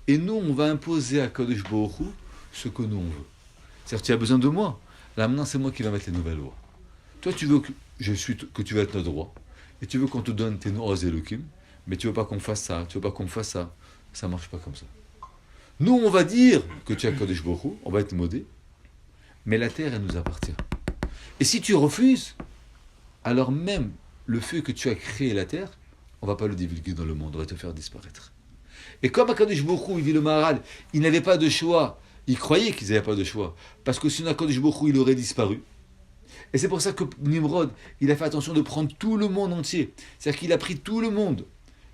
Speaker 1: et nous, on va imposer à Kadosh Baruch Hu ce que nous, on veut. C'est-à-dire, tu as besoin de moi. Là, maintenant, c'est moi qui vais mettre les nouvelles lois. Toi, tu veux que tu vas être notre roi et tu veux qu'on te donne tes noms aux Elohim, mais tu veux pas qu'on fasse ça, tu veux pas qu'on fasse ça. Ça marche pas comme ça. Nous, on va dire que tu as Kadosh Baruch Hu, on va être modé, mais la terre, elle nous appartient. Et si tu refuses, alors même le fait que tu as créé la terre, on ne va pas le divulguer dans le monde, on va te faire disparaître. Et comme Akadosh Baruch Hu, il dit le Maharal, il n'avait pas de choix, il croyait qu'ils n'avaient pas de choix, parce que sinon Akadosh Baruch Hu, il aurait disparu. Et c'est pour ça que Nimrod, il a fait attention de prendre tout le monde entier. C'est-à-dire qu'il a pris tout le monde.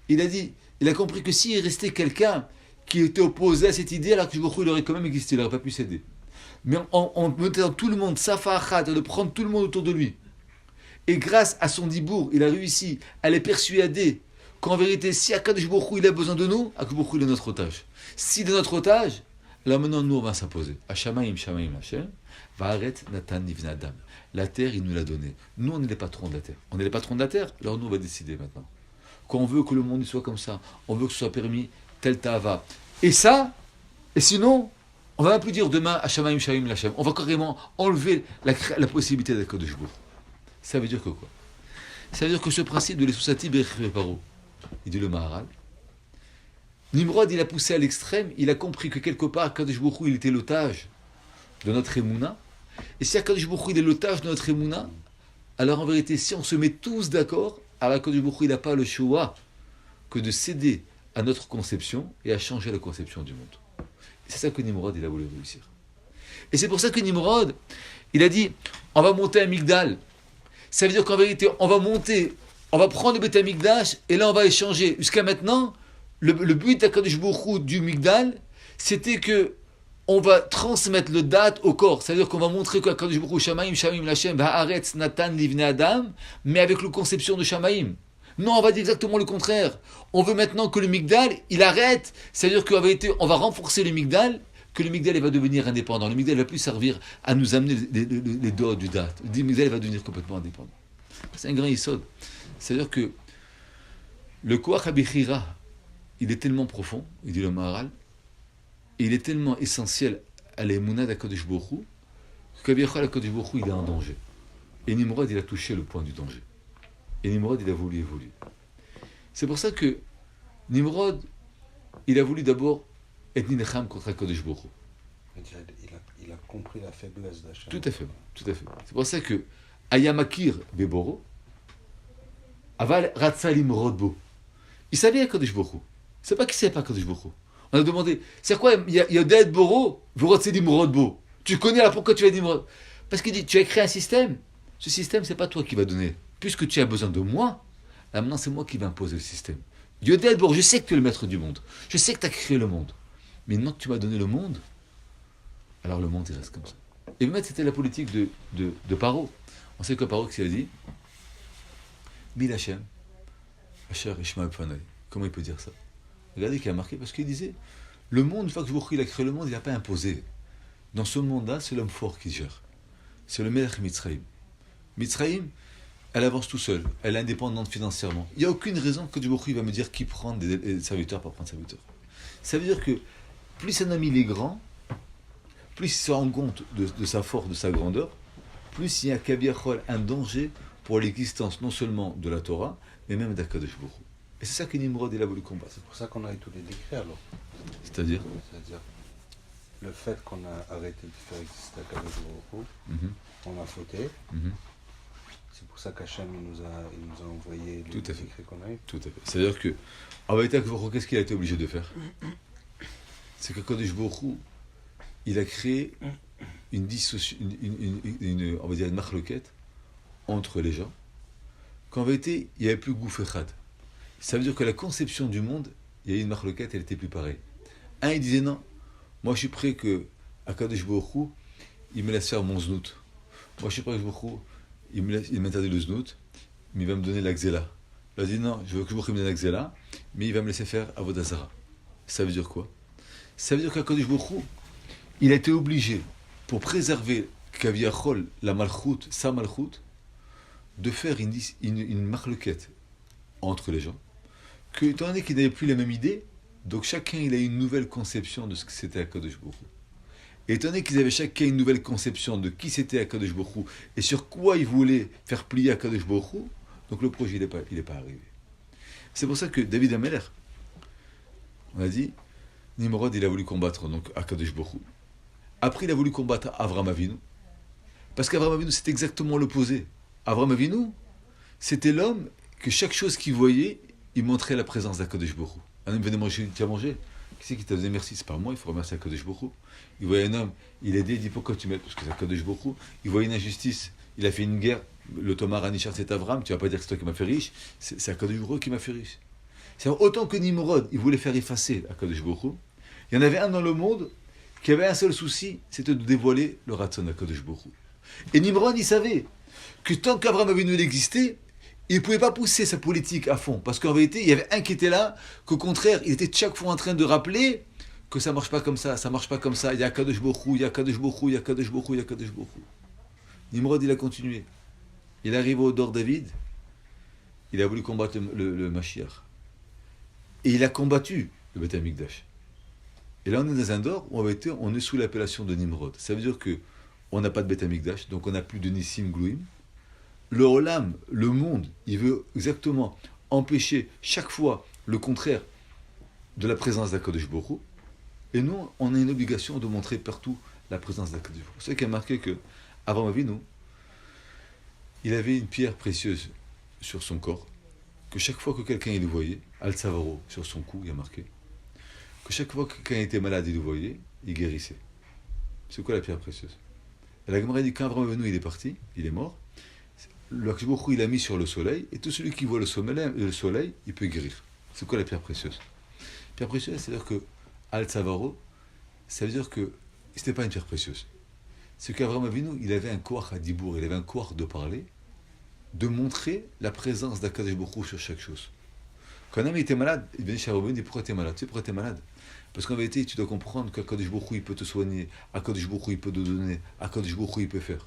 Speaker 1: Il a dit, il a compris que s'il restait quelqu'un qui était opposé à cette idée, alors que Baruch Hu, il aurait quand même existé, il n'aurait pas pu céder. Mais en mettant tout le monde, Safa Achat, de prendre tout le monde autour de lui. Et grâce à son dibour, il a réussi à les persuader qu'en vérité, si Akadosh Baruch Hu, il a besoin de nous, Akadosh Baruch Hu, il est notre otage. S'il est notre otage, là maintenant, nous, on va s'imposer. Hashamaim, Shamaim, Hashem, Va'aret, Natan, Nivna, Adam. La terre, il nous l'a donnée. Nous, on est les patrons de la terre. On est les patrons de la terre, alors nous, on va décider maintenant. Quand on veut que le monde soit comme ça, on veut que ce soit permis, tel ta'ava. Et ça, et sinon, on va même plus dire demain Hashamaim, Shamaim, Hashem. On va carrément enlever la possibilité d'Akadosh Baruch Hu. Ça veut dire que quoi? Ça veut dire que ce principe de l'Esoussati Bechir Paro, il dit le Maharal, Nimrod, il a poussé à l'extrême, il a compris que quelque part, Akadosh Baruch Hu, il était l'otage de notre Emouna. Et si Akadosh Baruch Hu, il est l'otage de notre Emouna, alors en vérité, si on se met tous d'accord, alors Akadosh Baruch Hu, il n'a pas le choix que de céder à notre conception et à changer la conception du monde. Et c'est ça que Nimrod, il a voulu réussir. Et c'est pour ça que Nimrod, il a dit, on va monter un Migdal. Ça veut dire qu'en vérité, on va prendre le Beth Amikdash, et là on va échanger. Jusqu'à maintenant, le but d'Akadosh Baruch Hu du Migdal, c'était que on va transmettre le date au corps. C'est-à-dire qu'on va montrer qu'Akadosh Baruch Hu, Shamaim Lashem, Haaretz Natan Livnei Adam, mais avec la conception de Shamaim. Non, on va dire exactement le contraire. On veut maintenant que le Migdal, il arrête. C'est-à-dire qu'en vérité, on va renforcer le Migdal, que le Migdal il va devenir indépendant. Le Migdal ne va plus servir à nous amener les doigts du date. Le Migdal va devenir complètement indépendant. C'est un grand isod. C'est-à-dire que le Koach HaBechira, il est tellement profond, il dit le Maharal, et il est tellement essentiel à l'Emouna d'Akadosh Baruch Hu, qu'Akadosh Baruch Hu, il est en danger. Et Nimrod, il a touché le point du danger. Et Nimrod, il a voulu évoluer. C'est pour ça que Nimrod, il a voulu d'abord être Ninecham contre Akadosh Baruch Hu.
Speaker 2: Il a compris la faiblesse d'Hachem.
Speaker 1: Tout à fait. C'est pour ça que Ayamakir Beboro, Aval Ratsa Nimrod Bo. Il savait Akadosh Baruch Hu. C'est pas qu'il savait pas Akadosh Baruch Hu. On a demandé, c'est quoi, il y a Daed Boro, vous Ratsa Nimrod Bo. Tu connais là pourquoi tu vas Nimrod? Parce qu'il dit, tu as créé un système. Ce système, c'est pas toi qui va donner. Puisque tu as besoin de moi, là maintenant c'est moi qui vais imposer le système. Dieu Daed Boro, je sais que tu es le maître du monde. Je sais que tu as créé le monde. Mais maintenant que tu m'as donné le monde, alors le monde il reste comme ça. Et même c'était la politique de Paro. On sait que Paro, qu'est-ce qu'il a dit? Mil Hashem, Asher Ishmael Fanay. Comment il peut dire ça? Regardez qu'il a marqué, parce qu'il disait, le monde, une fois que Baruch Hu, il a créé le monde, il n'a pas imposé. Dans ce monde-là, c'est l'homme fort qui gère. C'est le Melech Mitzrayim. Mitzrayim, elle avance tout seule, elle est indépendante financièrement. Il n'y a aucune raison que Baruch Hu va me dire qui prend des serviteurs pour prendre serviteurs. Ça veut dire que plus un homme il est grand, plus il se rend compte de sa force, de sa grandeur, plus il y a Kaviachol un danger pour l'existence non seulement de la Torah, mais même d'Akadosh Baruch Hu. Et c'est ça que Nimrod il a voulu combattre.
Speaker 2: C'est pour ça qu'on a eu tous les décrets alors.
Speaker 1: C'est-à-dire
Speaker 2: le fait qu'on a arrêté de faire exister Akadosh Baruch Hu, on a fauté. C'est pour ça qu'Hachem il nous a envoyé les décrets qu'on a eu.
Speaker 1: Tout à fait. C'est-à-dire que, en vérité, qu'est-ce qu'il a été obligé de faire? C'est qu'Akadosh Baruch Hu, il a créé une dissociation, on va dire une marloquette entre les gens, qu'en vérité, il n'y avait plus Gouf Echad. Ça veut dire que la conception du monde, il y a eu une marloquette, elle n'était plus pareille. Un, il disait non, moi je suis prêt que Akadosh Baruch Hu, il me laisse faire mon znout. Moi je suis prêt que Baruch Hu, il m'interdit le znout, mais il va me donner l'Axela. Il a dit non, je veux que Baruch Hu me donne l'Axela, mais il va me laisser faire Avodah Zarah. Ça veut dire quoi? Ça veut dire qu'Akadosh Baruch Hu, il a été obligé, pour préserver Kaviachol, la malchoute, sa malchoute, de faire une marloquette entre les gens, que, étant donné qu'ils n'avaient plus la même idée, donc chacun il a une nouvelle conception de ce que c'était Akadosh Baruch Hu. Et étant donné qu'ils avaient chacun une nouvelle conception de qui c'était Akadosh Baruch Hu, et sur quoi ils voulaient faire plier Akadosh Baruch Hu, donc le projet il n'est pas arrivé. C'est pour ça que David Ameler, on a dit, Nimrod il a voulu combattre donc Akadosh Baruch Hu. Après il a voulu combattre Avram Avinu, parce qu'Avram Avinu c'est exactement l'opposé. Avram Avinu, c'était l'homme que chaque chose qu'il voyait, il montrait la présence d'Akadosh Baruch Hu. Un homme venait manger, tu as mangé? Qui c'est qui t'a donné merci? C'est pas moi, il faut remercier Akadosh Baruch Hu. Il voyait un homme, il aidait, il dit pourquoi tu m'aides? Parce que c'est Akadosh Baruch Hu. Il voyait une injustice, il a fait une guerre, le Tomar Anishar c'est Avram, tu vas pas dire que c'est toi qui m'as fait riche, c'est Akadosh Baruch Hu qui m'a fait riche. C'est autant que Nimrod, il voulait faire effacer Akadosh Baruch Hu, il y en avait un dans le monde qui avait un seul souci, c'était de dévoiler le Ratzon d'Akadosh Baruch Hu. Et Nimrod, il savait que tant qu'Avram Avinu existait, il ne pouvait pas pousser sa politique à fond. Parce qu'en vérité, il y avait un qui était là, qu'au contraire, il était chaque fois en train de rappeler que ça ne marche pas comme ça, ça ne marche pas comme ça. Il y a Akadosh Baruch Hu, il y a Akadosh Baruch Hu, il y a Akadosh Baruch Hu, il y a Akadosh Baruch Hu. Nimrod, il a continué. Il arrive au Dor David, il a voulu combattre le Mashiach. Et il a combattu le Beth Amikdash. Et là, on est dans un Dor où en vérité, on est sous l'appellation de Nimrod. Ça veut dire qu'on n'a pas de Beth Amikdash, donc on n'a plus de Nissim Glouim. Le Olam, le monde, il veut exactement empêcher chaque fois le contraire de la présence d'Akadosh Baruch Hu, et nous, on a une obligation de montrer partout la présence d'Akadosh Baruch Hu. C'est ce qui a marqué que, avant Avinu, il avait une pierre précieuse sur son corps, que chaque fois que quelqu'un il le voyait, Al Savaro sur son cou, il y a marqué, que chaque fois que quelqu'un était malade, il le voyait, il guérissait. C'est quoi la pierre précieuse? Et la Gemara dit quand Avraham Avinu il est parti, il est mort, le Akadosh Baruch Hu il l'a mis sur le soleil, et tout celui qui voit le soleil, il peut guérir. C'est quoi la pierre précieuse? La pierre précieuse, c'est-à-dire que Al Savaro, ça veut dire que c'était pas une pierre précieuse. C'est qu'Avraham Avinu, il avait un koach à dibour, il avait un koach de parler, de montrer la présence d'Akadosh Baruch Hu sur chaque chose. Quand un homme était malade, il venait chez Avraham Avinu, il dit pourquoi tu es malade? Tu sais pourquoi tu es malade? Parce qu'en vérité, tu dois comprendre qu'Akadosh Baruch Hu, il peut te soigner, Akadosh Baruch Hu, il peut te donner, Akadosh Baruch Hu, il peut faire.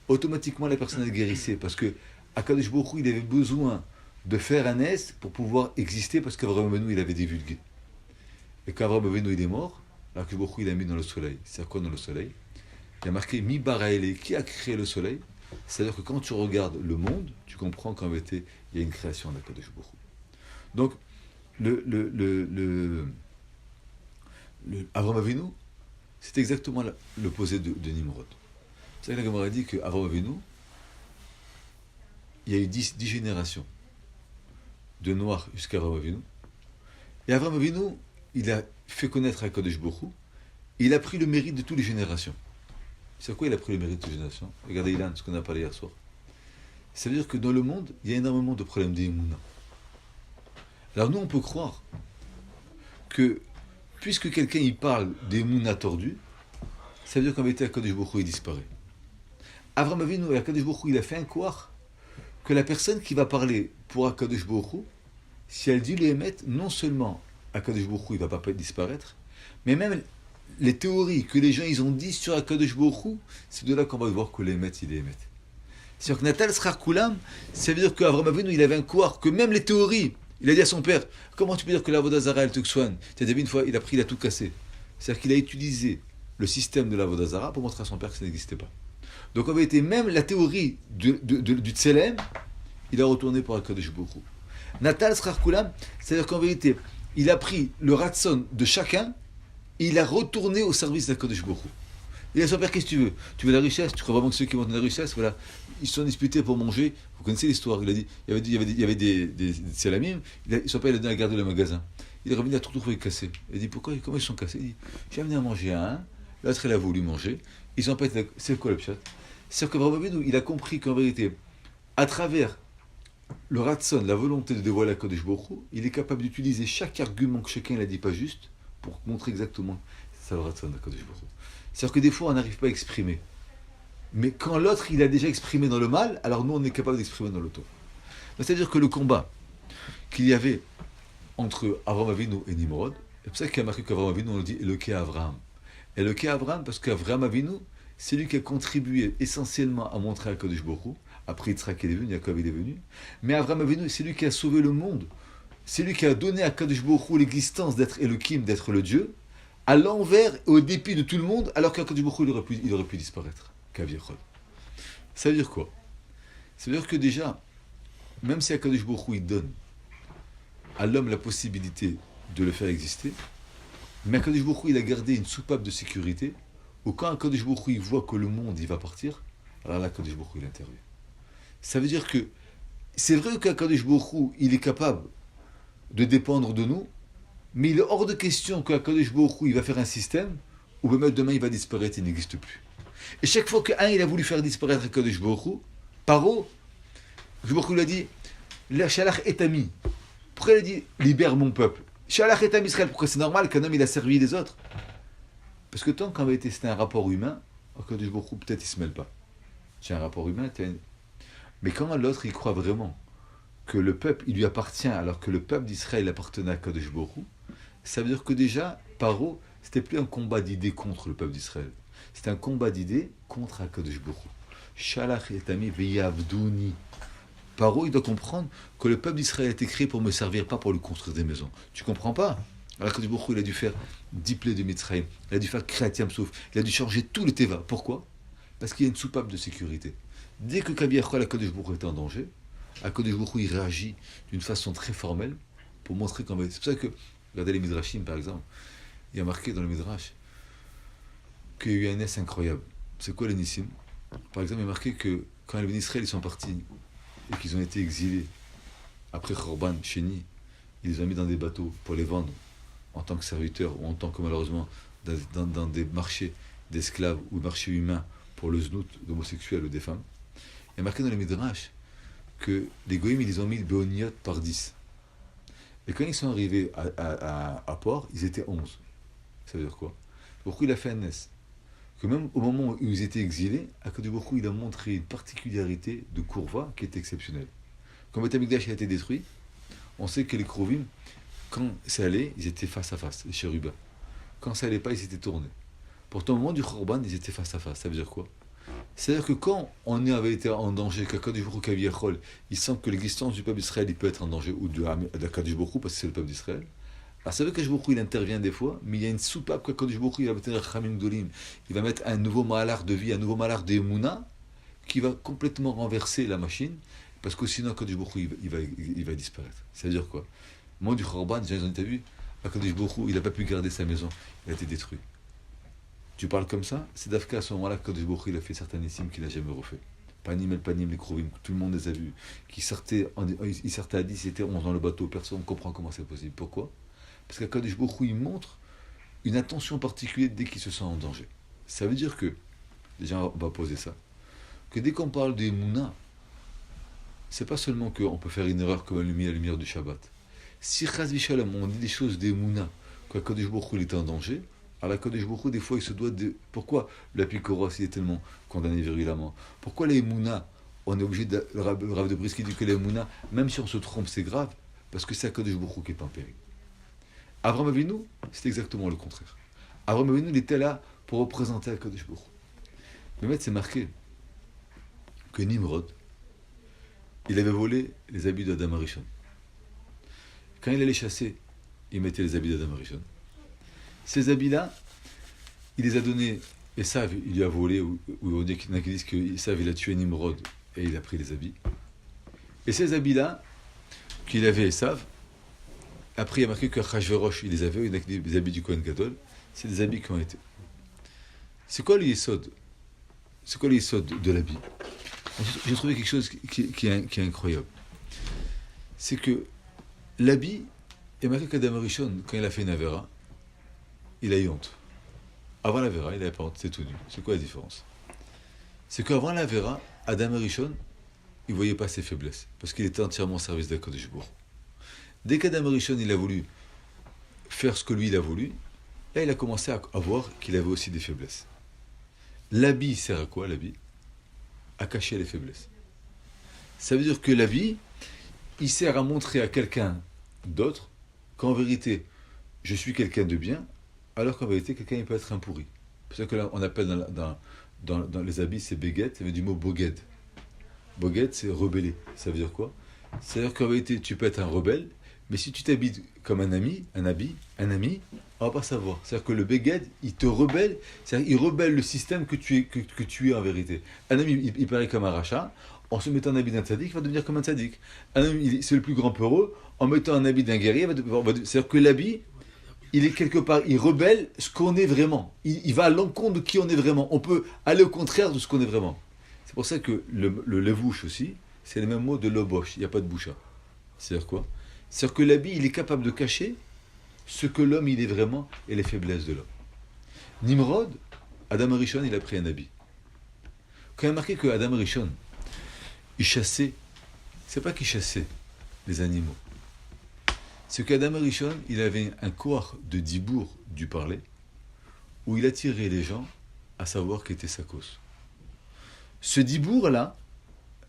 Speaker 1: Automatiquement, la personne elle guérissait, parce que Akadosh Baruch Hu, il avait besoin de faire un est pour pouvoir exister, parce qu'Avraham Avinu, il avait divulgué. Et quand Avraham Avinu, il est mort, Akadosh Baruch Hu, il a mis dans le soleil. C'est quoi dans le soleil? Il y a marqué Mi Baraele, qui a créé le soleil? C'est-à-dire que quand tu regardes le monde, tu comprends qu'en vérité, il y a une création d'Akadosh Baruch Hu. Donc, Avraham Avinu, c'est exactement l'opposé de Nimrod. C'est vrai que la Gemara dit qu'Avraham Avinu, il y a eu 10 générations de Noach jusqu'à Avraham Avinu. Et Avraham Avinu, il a fait connaître Akadosh Baruch Hu, il a pris le mérite de toutes les générations. C'est quoi il a pris le mérite de toutes les générations? Regardez Ilan, ce qu'on a parlé hier soir. Ça veut dire que dans le monde, il y a énormément de problèmes d'Imouna. Alors nous, on peut croire que, puisque quelqu'un il parle d'Imouna tordue, ça veut dire qu'en vérité, Akadosh Baruch Hu, il disparaît. Avraham Avinu et Akadosh Baruch Hu, il a fait un koach que la personne qui va parler pour Akadosh Baruch Hu, si elle dit les émettre, non seulement Akadosh Baruch Hu, il ne va pas disparaître, mais même les théories que les gens ils ont dit sur Akadosh Baruch Hu, c'est de là qu'on va voir que les émettent, il les émettent. C'est-à-dire que Natal Srar Kulam, ça veut dire qu'Avraham Avinu, il avait un koach que même les théories, il a dit à son père, comment tu peux dire que la Avodah Zara, elle te soigne? Tu as vu une fois, il a tout cassé. C'est-à-dire qu'il a utilisé le système de la Avodah Zara pour montrer à son père que ça n'existait pas. Donc en vérité, même la théorie du Tselem, il a retourné pour Akadosh Baruch Hu. Natal Srar Kulam, c'est-à-dire qu'en vérité, il a pris le ratson de chacun, et il a retourné au service d'Akadosh Baruch Hu. Il a dit à son père, qu'est-ce que tu veux? Tu veux la richesse? Tu crois vraiment que ceux qui vont donner la richesse, voilà, ils se sont disputés pour manger. Vous connaissez l'histoire, il a dit, il y avait des salamim, son père il a donné à garder le magasin. Il est revenu à tout trouver cassé. Il a dit, comment ils sont cassés? Il dit, j'ai amené à manger à un, l'autre il a voulu manger, ils ont pas été. C'est quoi le pshat? C'est-à-dire que vraiment, il a compris qu'en vérité, à travers le ratson, la volonté de dévoiler Akadosh Baruch Hu, il est capable d'utiliser chaque argument que chacun n'a dit pas juste pour montrer exactement ça le ratson d'Akadosh Baruch Hu. C'est-à-dire que des fois, on n'arrive pas à exprimer. Mais quand l'autre, il a déjà exprimé dans le mal, alors nous, on est capable d'exprimer dans le tov. C'est-à-dire que le combat qu'il y avait entre Avraham Avinu et Nimrod, c'est pour ça qu'il y a marqué qu'Avraham Avinu, on le dit Eloké Avraham. Eloké Avraham, parce qu'Avraham Avinu, c'est lui qui a contribué essentiellement à montrer Akadosh Baruch Hu. Après Yitzhak il est venu, Yaakov il est venu. Mais Avraham Avinu, c'est lui qui a sauvé le monde. C'est lui qui a donné à Akadosh Baruch Hu l'existence d'être Elohim, d'être le Dieu, à l'envers et au dépit de tout le monde, alors qu'Akadosh Baruch Hu, il aurait pu disparaître. Kaviechol. Ça veut dire quoi? Ça veut dire que déjà, même si Akadosh Baruch Hu, il donne à l'homme la possibilité de le faire exister, mais Akadosh Baruch Hu, il a gardé une soupape de sécurité, où quand Akadosh Baruch Hu, il voit que le monde, il va partir, alors là, Akadosh Baruch Hu, il intervient. Ça veut dire que, c'est vrai qu'Akadosh Baruch Hu, il est capable de dépendre de nous, mais il est hors de question qu'Akadosh Baruch Hu, il va faire un système, où même demain, il va disparaître, il n'existe plus. Et chaque fois qu'un, il a voulu faire disparaître Akadosh Baruch Hu, Paro, Baruch Hu lui a dit, la Shalach est ami. Pourquoi il a dit, libère mon peuple? Shalach est ami Israël, pourquoi c'est normal qu'un homme, il a servi les autres? Parce que tant qu'en vérité, c'était un rapport humain, Akadosh Baruch Hu, peut-être, il ne se mêle pas. C'est un rapport humain, mais quand l'autre, il croit vraiment que le peuple, il lui appartient, alors que le peuple d'Israël appartenait à Akadosh Baruch Hu, ça veut dire que déjà, Paro, c'était plus un combat d'idées contre le peuple d'Israël. C'était un combat d'idées contre Akadosh Baruch Hu. Shalach et Ami veyavdouni. Paro, il doit comprendre que le peuple d'Israël a été créé pour me servir, pas pour lui construire des maisons. Tu comprends pas? Alors Akadosh Baruch Hu, il a dû faire 10 plaies de Mitzrayim, il a dû faire Kriyat Yam-Souf, il a dû changer tout le Teva. Pourquoi? Parce qu'il y a une soupape de sécurité. Dès que Kabiachol Akadosh Baruch Hu est en danger, Akadosh Baruch Hu, il réagit d'une façon très formelle pour montrer qu'en vérité. C'est pour ça que Regardez les Midrashim, par exemple. Il y a marqué dans le Midrash qu'il y a eu un Ness incroyable. C'est quoi les Nissim? Par exemple, il y a marqué que quand les Bénis Israël ils sont partis et qu'ils ont été exilés après Khorban, Chéni, ils les ont mis dans des bateaux pour les vendre en tant que serviteurs ou en tant que malheureusement dans des marchés d'esclaves ou marchés humains pour le znout d'homosexuels ou des femmes. Il y a marqué dans les Midrash que les Goïms ils les ont mis Béoniot par 10. Et quand ils sont arrivés à port, ils étaient 11. Ça veut dire quoi? Pourquoi il a fait un Ness? Que même au moment où ils étaient exilés, Akadosh Baruch Hu, il a montré une particularité de Kourva qui est exceptionnelle. Quand Beth Amikdash a été détruit, on sait que les Krovim, quand ça allait, ils étaient face à face, les chérubins. Quand ça allait pas, ils s'étaient tournés. Pourtant, au moment du Khorban, ils étaient face à face. Ça veut dire quoi? C'est-à-dire que quand on avait été en danger, qu'Akadosh Baruch Hu Kaviachol, il sent que l'existence du peuple d'Israël il peut être en danger, ou d'Akadosh Baruch Hu, parce que c'est le peuple d'Israël. Alors ça veut qu'Akadosh Baruch Hu, il intervient des fois, mais il y a une soupape qu'Akadosh Baruch Hu, il va mettre Chamim Dolim, il va mettre un nouveau malar de vie, un nouveau malar d'Emouna, qui va complètement renverser la machine, parce que sinon Akadosh Baruch Hu, il va disparaître. Ça veut dire quoi? Au moment du Khorban, les gens ont vu, Akadosh Baruch Hu, il n'a pas pu garder sa maison, il a été détruit. Tu parles comme ça, c'est d'Afka à ce moment-là qu'Akadosh Baruch Hu, il a fait certains Nissim qu'il n'a jamais refait. Panim el Panim, les Krovim, tout le monde les a vus, ils sortaient à 10, ils étaient 11 dans le bateau, personne ne comprend comment c'est possible. Pourquoi? Parce qu'Akadosh Baruch Hu, il montre une attention particulière dès qu'il se sent en danger. Ça veut dire que, déjà on va poser ça, que dès qu'on parle des Mouna, c'est pas seulement qu'on peut faire une erreur comme la lumière du Shabbat. Si Chaz Vishalom, on dit des choses des Mouna, qu'Akadosh Baruch Hu il est en danger, alors Akadosh Baruch Hu, des fois il se doit de... Pourquoi l'apikoros il est tellement condamné virulemment? Pourquoi les Mouna, on est obligé de... Le Rav de Briski dit que les Mouna, même si on se trompe c'est grave, parce que c'est Akadosh Baruch Hu qui est en péril. Avraham Avinu, c'est exactement le contraire. Avraham Avinu, il était là pour représenter Akadosh Baruch Hu. Mais maintenant, c'est marqué que Nimrod, il avait volé les habits d'Adam Arishon. Quand il allait chasser, il mettait les habits d'Adam Arishon. Ces habits-là, il les a donnés, Esav, il lui a volé, ou on dit qu'il y en a qui disent que Esav, il a tué Nimrod, et il a pris les habits. Et ces habits-là, qu'il avait Esav, après, il y a marqué que Achashverosh, il les avait, il a des habits du Kohen Gadol. C'est des habits qui ont été. C'est quoi le yesod? C'est quoi le yesod de l'habit? J'ai trouvé quelque chose qui est incroyable. C'est que l'habit, il y a marqué qu'Adam Arishon, quand il a fait une Avera, il a eu honte. Avant l'Avera, il n'avait pas honte, c'est tout nu. C'est quoi la différence? C'est qu'avant l'Avera, Adam Arishon, il ne voyait pas ses faiblesses, parce qu'il était entièrement au service d'Akadosh Baruch Hu. Dès qu'Adam Arishon il a voulu faire ce que lui il a voulu, là il a commencé à voir qu'il avait aussi des faiblesses. L'habit sert à quoi l'habit? À cacher les faiblesses. Ça veut dire que l'habit, il sert à montrer à quelqu'un d'autre qu'en vérité, je suis quelqu'un de bien, alors qu'en vérité, quelqu'un il peut être un pourri. C'est pour ça que là, on appelle dans les habits, c'est béguet, ça veut dire du mot boged. Boged, c'est rebeller. Ça veut dire quoi? C'est-à-dire qu'en vérité, tu peux être un rebelle, mais si tu t'habilles comme un ami, on va pas savoir. C'est-à-dire que le Beged, il te rebelle, c'est-à-dire il rebelle le système que tu es en vérité. Un ami, il paraît comme un rachat, en se mettant un habit d'un tzaddik, il va devenir comme un tzaddik. Un ami, c'est le plus grand peureux, en mettant un habit d'un guerrier, c'est-à-dire que l'habit, il est quelque part, il rebelle ce qu'on est vraiment. Il va à l'encontre de qui on est vraiment. On peut aller au contraire de ce qu'on est vraiment. C'est pour ça que le levouche aussi, c'est le même mot de lobosh, il n'y a pas de boucha. C'est-à-dire quoi? C'est-à-dire que l'habit, il est capable de cacher ce que l'homme, il est vraiment, et les faiblesses de l'homme. Nimrod, Adam Arishon, il a pris un habit. Quand il a marqué que Adam Arishon, il chassait, c'est pas qu'il chassait les animaux. C'est qu'Adam Arishon, il avait un corps de dibour du parler, où il attirait les gens à savoir qu'était sa cause. Ce dibour-là,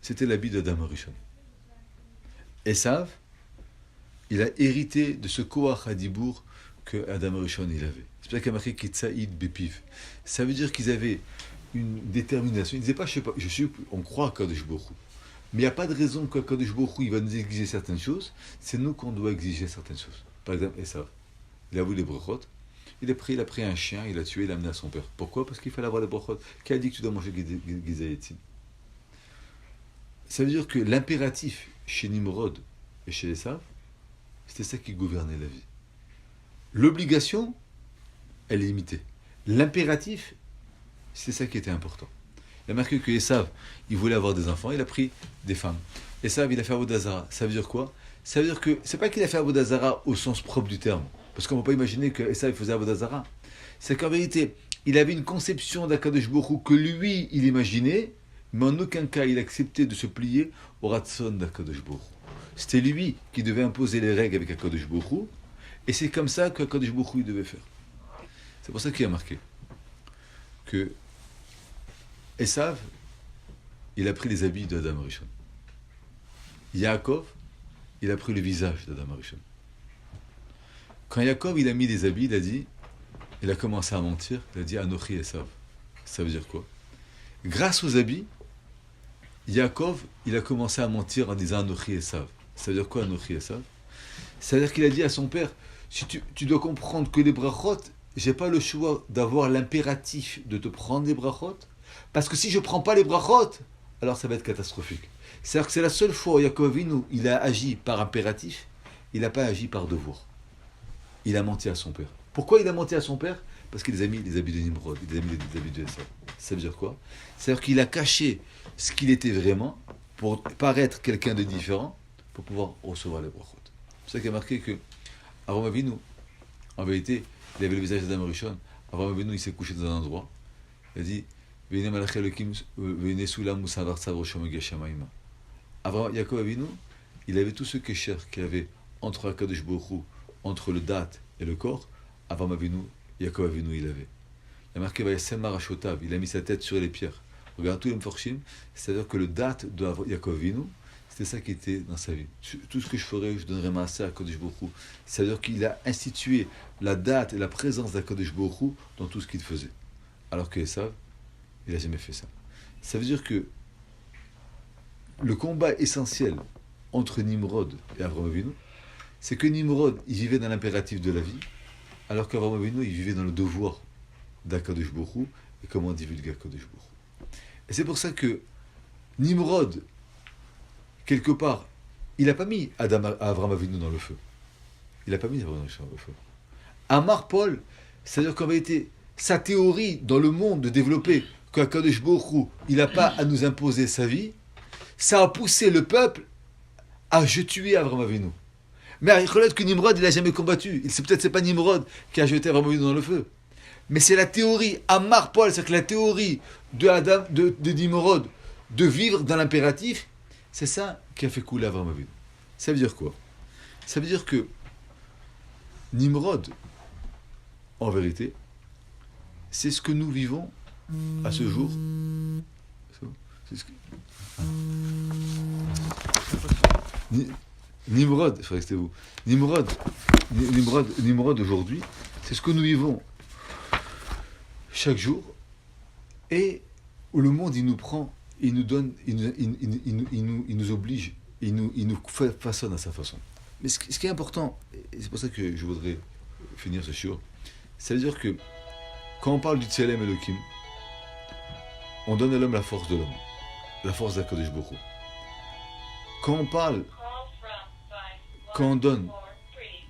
Speaker 1: c'était l'habit d'Adam Arishon. Esav, il a hérité de ce Koach Hadibour que Adam Arishon il avait. C'est pour ça qu'il y a marqué Kitsaïd Bepiv. Ça veut dire qu'ils avaient une détermination. Ils ne disaient pas, on croit à Kadosh Baruch Hu. Mais il n'y a pas de raison que Kadosh Baruch Hu il va nous exiger certaines choses. C'est nous qu'on doit exiger certaines choses. Par exemple, Esav, il a voulu les brachot. Il a pris un chien, il l'a tué, il l'a amené à son père. Pourquoi? Parce qu'il fallait avoir les brachot. Qui a dit que tu dois manger gizayetim? Ça veut dire que l'impératif chez Nimrod et chez Esav, c'était ça qui gouvernait la vie. L'obligation, elle est limitée. L'impératif, c'est ça qui était important. Il a marqué que Esav, il voulait avoir des enfants, il a pris des femmes. Esav, il a fait Avodah Zara. Ça veut dire quoi? Ça veut dire que c'est pas qu'il a fait Avodah Zara au sens propre du terme, parce qu'on ne peut pas imaginer que Esav faisait Avodah Zara. C'est qu'en vérité, il avait une conception d'Akadosh Baruch Hu que lui, il imaginait, mais en aucun cas il acceptait de se plier au Ratson d'Akadosh Baruch Hu. C'était lui qui devait imposer les règles avec Akadosh Baruch Hu, et c'est comme ça qu'Akadosh Baruch Hu il devait faire. C'est pour ça qu'il a marqué que Esav, il a pris les habits d'Adam Rishon. Yaakov, il a pris le visage d'Adam Rishon. Quand Yaakov, il a mis les habits, il a commencé à mentir, il a dit Anochi Esav. Ça veut dire quoi? Grâce aux habits, Yaakov, il a commencé à mentir en disant Anochi Esav. Ça veut dire quoi Anochi Esav? Ça veut dire qu'il a dit à son père, si tu dois comprendre que les brachot, j'ai pas le choix d'avoir l'impératif de te prendre les brachot, parce que si je prends pas les brachot, alors ça va être catastrophique. C'est-à-dire que c'est la seule fois où Yaakov Avinu, il a agi par impératif, il n'a pas agi par devoir. Il a menti à son père. Pourquoi il a menti à son père? Parce qu'il a mis les habits de Nimrod, il a mis les habits de Esav. Ça veut dire quoi? C'est-à-dire qu'il a caché ce qu'il était vraiment pour paraître quelqu'un de différent, pour pouvoir recevoir les brachot. C'est ça qui a marqué que Avraham Avinu, en vérité, il avait le visage d'Adam Rishon. Avraham Avinu, il s'est couché dans un endroit. Il a dit Yaakov Avinu, il avait tout ce kécher qu'il avait entre Akadosh Baruch Hu, entre le date et le corps. Avraham Avinu, Yaakov Avinu, il avait. Il a marqué il a mis sa tête sur les pierres. Regarde tous les Mforshim, c'est-à-dire que le date de Yaakov Avinu, c'était ça qui était dans sa vie. Tout ce que je ferais, je donnerais ma à Akadosh Baruch Hu. C'est-à-dire qu'il a institué la date et la présence d'Akadosh Baruch Hu dans tout ce qu'il faisait. Alors que Esav, il n'a jamais fait ça. Ça veut dire que le combat essentiel entre Nimrod et Avraham Avinu, c'est que Nimrod, il vivait dans l'impératif de la vie, alors qu'Avraham Avinu, il vivait dans le devoir d'Akadosh Baruch Hu et comment divulguer Akadosh Baruch Hu. Et c'est pour ça que Nimrod, quelque part, il n'a pas mis Avraham Avinu dans le feu. Il n'a pas mis Avraham Avinu dans le feu. Amar Paul, c'est-à-dire qu'en vérité, sa théorie dans le monde de développer qu'Akadosh Baruch Hu, il n'a pas à nous imposer sa vie, ça a poussé le peuple à tuer Avraham Avinu. Mais reconnaître que Nimrod, il n'a jamais combattu. Peut-être c'est pas Nimrod qui a jeté Avraham Avinu dans le feu. Mais c'est la théorie Amar Paul, c'est-à-dire que la théorie de Nimrod de vivre dans l'impératif, c'est ça qui a fait couler Avraham Avinu. Ça veut dire quoi? Ça veut dire que Nimrod, en vérité, c'est ce que nous vivons à ce jour. C'est ce que... Nimrod, il faut rester vous. Nimrod aujourd'hui, c'est ce que nous vivons chaque jour, et où le monde il nous prend, il nous donne, il nous oblige, il nous façonne à sa façon. Mais ce qui est important, et c'est pour ça que je voudrais finir ce shiur, ça veut dire que quand on parle du Tselem Elohim, on donne à l'homme la force de l'homme, la force d'Akadosh Baruch Hu. Quand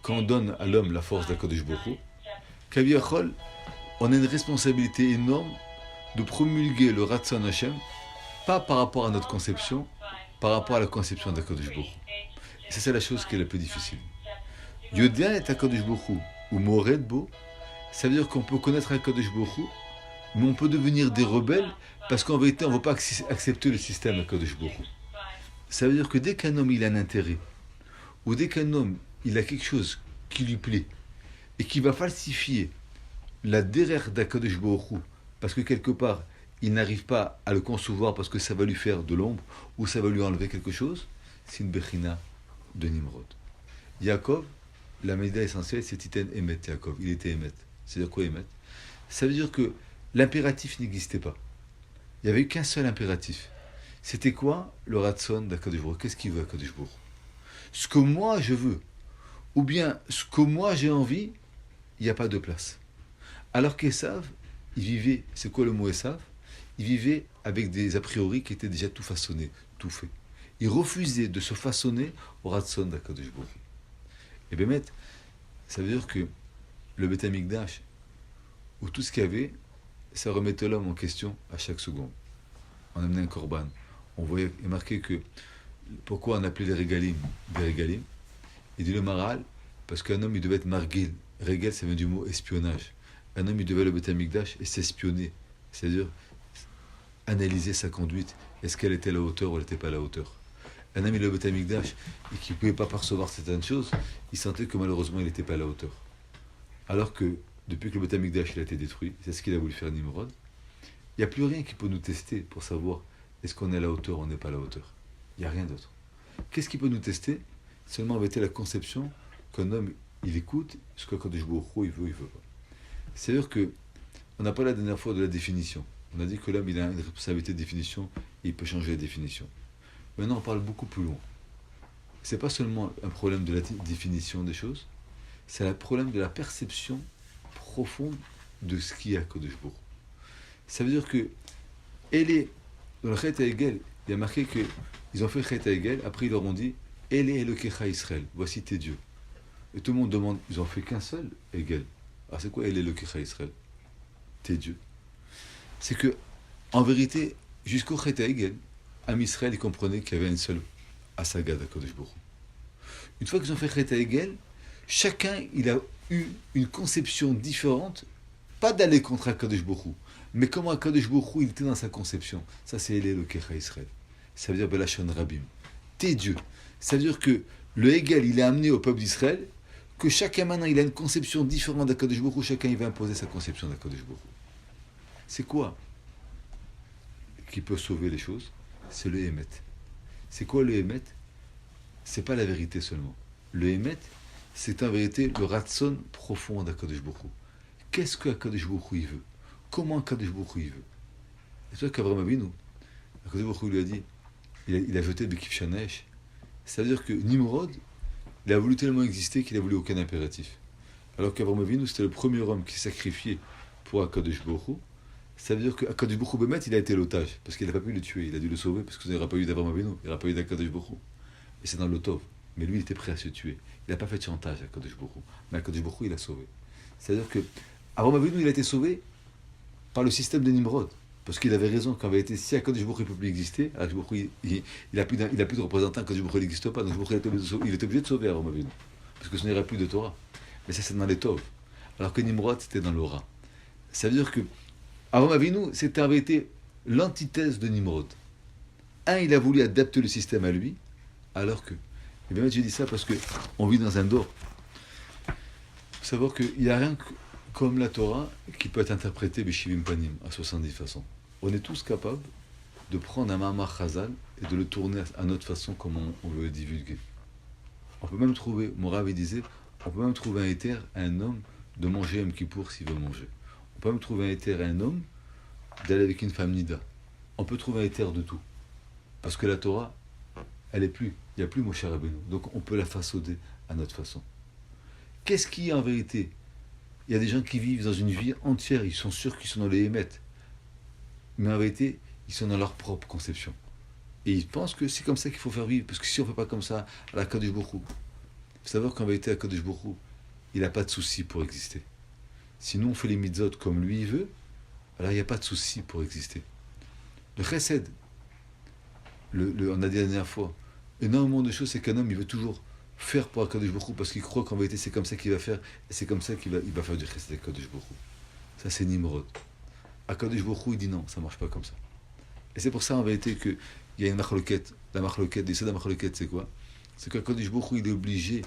Speaker 1: on donne à l'homme la force d'Akadosh Baruch Hu, Kaviyachol, on a une responsabilité énorme de promulguer le Ratzon Hashem, pas par rapport à notre conception, par rapport à la conception d'Akadosh Baruch Hu. Et c'est la chose qui est la plus difficile. Yodia et Akadosh Baruch Hu, ou Mored Bo, ça veut dire qu'on peut connaître Akadosh Baruch Hu, mais on peut devenir des rebelles parce qu'en vérité, on ne veut pas accepter le système Akadosh Baruch Hu. Ça veut dire que dès qu'un homme il a un intérêt, ou dès qu'un homme il a quelque chose qui lui plaît, et qui va falsifier la derrière d'Akadosh Baruch Hu, parce que quelque part, il n'arrive pas à le concevoir parce que ça va lui faire de l'ombre, ou ça va lui enlever quelque chose, c'est une Bechina de Nimrod. Yaakov, la médaille essentielle, c'est Titen Emet Yaakov. Il était Emet. C'est-à-dire quoi Emet? Ça veut dire que l'impératif n'existait pas. Il n'y avait qu'un seul impératif. C'était quoi? Le Ratson d'Akadosh Baruch Hu. Qu'est-ce qu'il veut Akadosh Baruch Hu? Ce que moi je veux, ou bien ce que moi j'ai envie, il n'y a pas de place. Alors qu'Esav, il vivait, c'est quoi le mot Esav? Il vivait avec des a priori qui étaient déjà tout façonnés, tout fait. Il refusait de se façonner au Ratson d'Akadosh Baruch Hu. Et bien, ça veut dire que le Beth Amikdash, où tout ce qu'il y avait, ça remettait l'homme en question à chaque seconde. On amenait un korban. On voyait, il est marqué que, pourquoi on appelait les régalim des régalim? Il dit le maral, parce qu'un homme, il devait être margil. Régal, ça vient du mot espionnage. Un homme, il devait aller au Beth Amikdash et s'espionner. C'est-à-dire, analyser sa conduite. Est-ce qu'elle était à la hauteur ou elle n'était pas à la hauteur? Un homme, il est au Beth Amikdash et qui ne pouvait pas percevoir certaines choses, il sentait que malheureusement, il n'était pas à la hauteur. Alors que, depuis que le Beth Amikdash a été détruit, c'est ce qu'il a voulu faire Nimrod, il n'y a plus rien qui peut nous tester pour savoir est-ce qu'on est à la hauteur ou on n'est pas à la hauteur. Il n'y a rien d'autre. Qu'est-ce qui peut nous tester? Seulement avec la conception qu'un homme, il écoute ce que Kadosh Baruch Hu, il veut pas. C'est-à-dire que, on n'a pas la dernière fois de la définition. On a dit que l'homme, il a une responsabilité de définition et il peut changer la définition. Maintenant, on parle beaucoup plus loin. Ce n'est pas seulement un problème de la définition des choses, c'est un problème de la perception profonde de ce qu'il y a Kadosh Baruch Hu. Ça veut dire que, dans le Chet HaEgel, il y a marqué qu'ils ont fait Chet HaEgel, après ils leur ont dit Ele Elokecha Israël, voici tes dieux. Et tout le monde demande, ils ont fait qu'un seul Egel. Alors c'est quoi Ele Elokecha Israël? Tes dieux. C'est que, en vérité, jusqu'au Chet HaEgel, Am Israël, ils comprenaient qu'il y avait une seule Asaga d'Akadosh Baruch Hu. Une fois qu'ils ont fait Chet HaEgel, chacun il a eu une conception différente, pas d'aller contre Akadosh Baruch Hu, mais comment Akadosh Baruch Hu il était dans sa conception. Ça c'est Ele Elokecha Israël. Ça veut dire Belashon Rabim. Tes dieux. Ça veut dire que le Hegel il est amené au peuple d'Israël, que chacun maintenant il a une conception différente d'Akadosh Baruch Hu, chacun il va imposer sa conception d'Akadosh Baruch Hu. C'est quoi qui peut sauver les choses? C'est le Hémet. C'est quoi le Hémet? C'est pas la vérité seulement. Le Hémet, c'est en vérité le Ratson profond d'Akadosh Baruch Hu. Qu'est-ce que Akadosh Baruch Hu il veut? Comment Akadosh Baruch Hu il veut? C'est ça qu'Abraham Avinu, Akadosh Baruch Hu lui a dit, il a jeté Bekif Shanesh. C'est-à-dire que Nimrod, il a voulu tellement exister qu'il a voulu aucun impératif. Alors qu'Abraham Avinu, c'était le premier homme qui s'est sacrifié pour Akadosh Baruch Hu. Ça veut dire qu'Akadosh Baruch Hu Bémet, il a été l'otage, parce qu'il n'a pas pu le tuer, il a dû le sauver, parce qu'il n'y aurait pas eu d'Abraham Avinu, il n'y aurait pas eu d'Akadosh Baruch Hu. Et c'est dans le Tov. Mais lui, il était prêt à se tuer. Il n'a pas fait de chantage à Akadosh Baruch Hu. Mais Akadosh Baruch Hu, il a sauvé. C'est-à-dire que Abraham Avinu, il a été sauvé par le système de Nimrod. Parce qu'il avait raison, qu'en vérité, si Akadosh Baruch Hu ne peut plus exister, Akadosh Baruch Hu, il n'a plus de représentant, Akadosh Baruch Hu n'existe pas, donc il était obligé de sauver Abraham Avinu. Parce que ce n'aurait plus de Torah. Mais ça, c'est dans les Tov. Alors que Nimrod, c'était dans l'aura. Ça veut dire que Avraham Avinu, c'était en vérité l'antithèse de Nimrod. Il a voulu adapter le système à lui, alors que... Et bien, je dis ça parce qu'on vit dans un dor. Il faut savoir qu'il n'y a rien comme la Torah qui peut être interprétée Beshivim Panim, à 70 façons. On est tous capables de prendre un Mahamar Chazal et de le tourner à notre façon comme on veut le divulguer. On peut même trouver, mon Rav disait, on peut même trouver un éther à un homme de manger un Kippour s'il veut manger. On peut même trouver un éther à un homme d'aller avec une femme nida. On peut trouver un éther de tout. Parce que la Torah, elle est plus. Il n'y a plus Moshe Rabbeinu. Donc on peut la façonner à notre façon. Qu'est-ce qu'il y a en vérité? Il y a des gens qui vivent dans une vie entière, ils sont sûrs qu'ils sont dans les émettes. Mais en vérité, ils sont dans leur propre conception. Et ils pensent que c'est comme ça qu'il faut faire vivre. Parce que si on ne fait pas comme ça, à la Kadosh Baruch Hu, il faut savoir qu'en vérité, à Kadosh Baruch Hu, il n'a pas de souci pour exister. Si nous on fait les mitzvot comme lui il veut, alors il n'y a pas de souci pour exister. Le chesed, on a dit la dernière fois, énormément de choses, c'est qu'un homme il veut toujours faire pour Akadosh Baruch Hu parce qu'il croit qu'en vérité c'est comme ça qu'il va faire et c'est comme ça qu'il va faire du chesed avec Akadosh Baruch Hu. Ça c'est Nimrod. Akadosh Baruch Hu il dit non, ça ne marche pas comme ça. Et c'est pour ça en vérité qu'il y a une machloket. La machloket, l'essai de la machloket c'est quoi? C'est qu'Akadosh Baruch Hu il est obligé,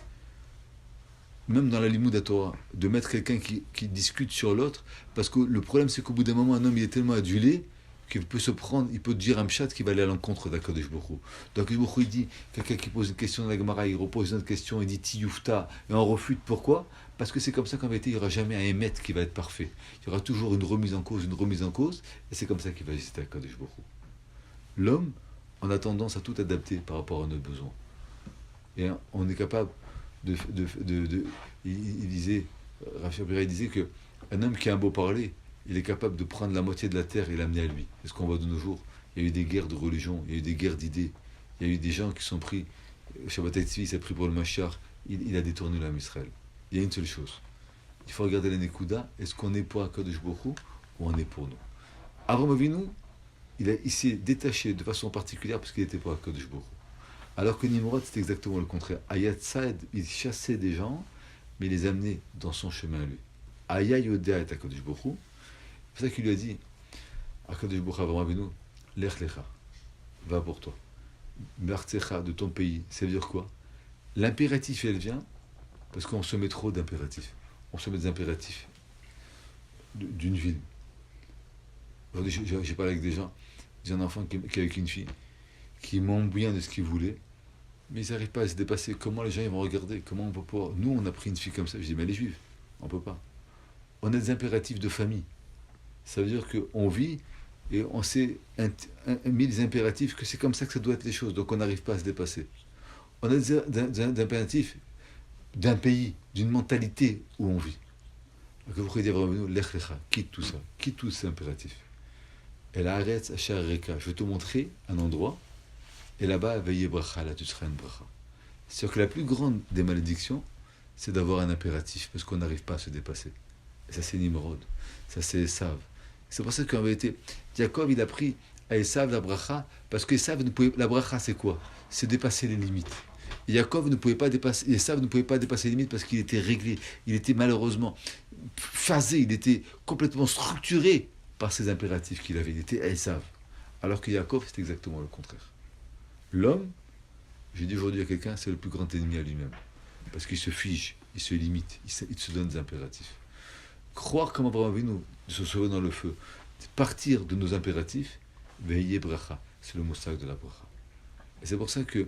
Speaker 1: même dans la Limoud à Torah, de mettre quelqu'un qui discute sur l'autre, parce que le problème c'est qu'au bout d'un moment un homme il est tellement adulé qu'il peut se prendre, il peut dire un pshat qui va aller à l'encontre d'Akadosh Baruch Hu. Donc Akadosh Baruch Hu il dit, quelqu'un qui pose une question dans la Gemara, il repose une autre question, il dit Tiyufta, et on refute. Pourquoi? Parce que c'est comme ça qu'en vérité il n'y aura jamais un émet qui va être parfait. Il y aura toujours une remise en cause, et c'est comme ça qu'il va exister Akadosh Baruch Hu. L'homme, on a tendance à tout adapter par rapport à nos besoins. Et on est capable il disait, Rav Shapira, il disait qu'un homme qui a un beau parler, il est capable de prendre la moitié de la terre et l'amener à lui. C'est ce qu'on voit de nos jours. Il y a eu des guerres de religion, il y a eu des guerres d'idées, il y a eu des gens qui sont pris, Shabbat Tzvi s'est pris pour le Mashiach, il a détourné l'âme Israël. Il y a une seule chose. il faut regarder la Nekuda. Est-ce qu'on est pour Akadosh Baruch Hu ou on est pour nous? Avram Avinu, il s'est détaché de façon particulière parce qu'il était pour Akadosh Baruch Hu. Alors que Nimrod, c'était exactement le contraire. Ayat Saed, il chassait des gens, mais il les amenait dans son chemin à lui. Aya Yodea et Akadosh Baruch Hu. C'est ça qu'il lui a dit, Akadosh Baruch Hu, Avram Avinu, Lech Lecha, va pour toi. Martzecha, de ton pays. Ça veut dire quoi? L'impératif, elle vient parce qu'on se met trop d'impératifs. On se met des impératifs d'une ville. Aujourd'hui, j'ai parlé avec des gens, j'ai un enfant qui est avec une fille, qui m'ont bien de ce qu'ils voulaient, mais ils n'arrivent pas à se dépasser. Comment les gens ils vont regarder? Comment on peut pouvoir... Nous, on a pris une fille comme ça. Je dis, mais les juifs, on ne peut pas. On a des impératifs de famille. Ça veut dire qu'on vit et on s'est mis des impératifs que c'est comme ça que ça doit être les choses. Donc on n'arrive pas à se dépasser. On a des impératifs d'un pays, d'une mentalité où on vit. Donc vous pouvez dire vraiment, lech lecha, quitte tout ça, quitte tous ces impératifs. Et là, arrête, achar reka, je vais te montrer un endroit, et là-bas, veillez bracha, là tu seras une bracha. C'est-à-dire que la plus grande des malédictions, c'est d'avoir un impératif, parce qu'on n'arrive pas à se dépasser. Et ça, c'est Nimrod, ça, c'est Esav. C'est pour ça qu'en vérité, Jacob, il a pris à Esav la bracha, parce que Esav ne pouvait, la bracha, c'est quoi? C'est dépasser les limites. Et Jacob ne pouvait pas dépasser, Esav ne pouvait pas dépasser les limites parce qu'il était réglé, il était malheureusement phasé, il était complètement structuré par ces impératifs qu'il avait, il était Esav. Alors que Jacob, c'est exactement le contraire. L'homme, j'ai dit aujourd'hui à quelqu'un, c'est le plus grand ennemi à lui-même. Parce qu'il se fige, il se limite, il se donne des impératifs. Croire comme Abraham Avinu, de se sauver dans le feu, partir de nos impératifs, veiller bracha, c'est le moussak de la bracha. Et c'est pour ça que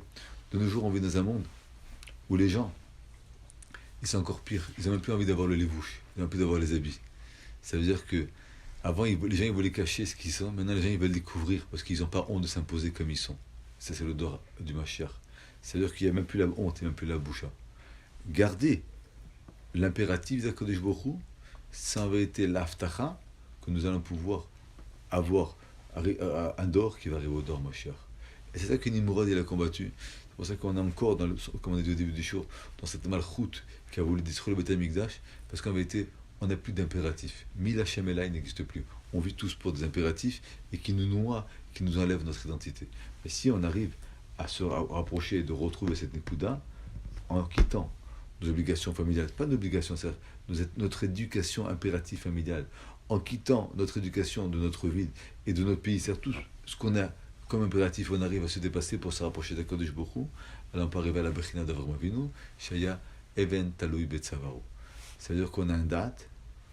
Speaker 1: de nos jours, on vit dans un monde où les gens, ils sont encore pires, ils n'ont même plus envie d'avoir le lévouche, ils n'ont plus d'avoir les habits. Ça veut dire que avant, les gens ils voulaient cacher ce qu'ils sont, maintenant les gens ils veulent découvrir parce qu'ils n'ont pas honte de s'imposer comme ils sont. Ça c'est le dor du Mashiach. C'est-à-dire qu'il n'y a même plus la honte et même plus la boucha. Gardez l'impératif d'Akadosh Baruch Hu, c'est en vérité l'aftacha que nous allons pouvoir avoir un dor qui va arriver au dor Mashiach. Et c'est ça que Nimrod il a combattu. C'est pour ça qu'on est encore, comme on a dit au début du show, dans cette malchoute qui a voulu détruire le Beth Amikdash, parce qu'en vérité, on n'a plus d'impératifs. Mil Hashem Elai n'existe plus. On vit tous pour des impératifs et qui nous noient, qui nous enlèvent notre identité. Et si on arrive à se rapprocher, de retrouver cette Nekuda, en quittant nos obligations familiales, pas nos obligations, c'est notre éducation impérative familiale, en quittant notre éducation de notre ville et de notre pays, c'est-à-dire tout ce qu'on a comme impératif, on arrive à se dépasser pour se rapprocher d'Akadosh Baruch Hu, alors on peut arriver à la Bechina d'Avram Avinu, Shaya Even Taloui Betzavaru. C'est-à-dire qu'on a un date,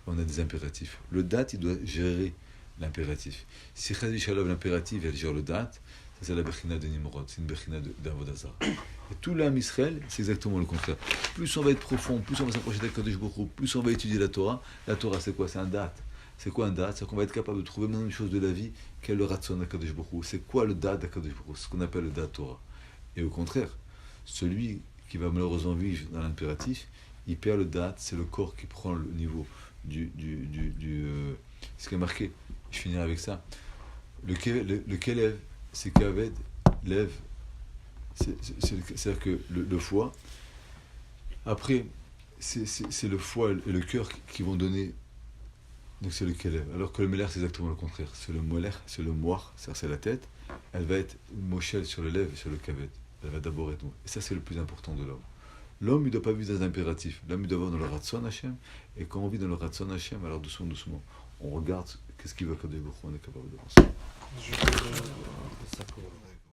Speaker 1: on a des impératifs. Le date, il doit gérer l'impératif. Si Chazvi Shalom, l'impératif, elle gère le date, ça c'est la Bechina de Nimrod, c'est une Bechina d'Avodazar. Et tout l'âme Israël, c'est exactement le contraire. Plus on va être profond, plus on va s'approcher d'Akadosh Baruch Hu, plus on va étudier la Torah. La Torah, c'est quoi? C'est un date. C'est quoi un date? C'est qu'on va être capable de trouver même une chose de la vie qu'est le ratson d'Akadosh Baruch Hu. C'est quoi le date d'Akadosh Baruch Hu? C'est ce qu'on appelle le date Torah. Et au contraire, celui qui va malheureusement vivre dans l'impératif, il perd le date, c'est le corps qui prend le niveau ce qui est marqué, je finirai avec ça. Le Kelev, c'est Kaved, lève, c'est-à-dire que le foie, après, c'est le foie et le cœur qui vont donner. Donc c'est le Kelev. Alors que le Meler, c'est exactement le contraire. C'est le Moler, c'est le Moir, c'est la tête. Elle va être Moshel sur le lèvre et sur le Kaved. Elle va d'abord être nous. Et ça, c'est le plus important de l'homme. L'homme, il ne doit pas vivre dans un impératif. L'homme, il doit avoir dans le Ratson Hashem. Et quand on vit dans le Ratson Hashem, alors doucement, on regarde qu'est-ce qu'il veut que des on est capable de penser.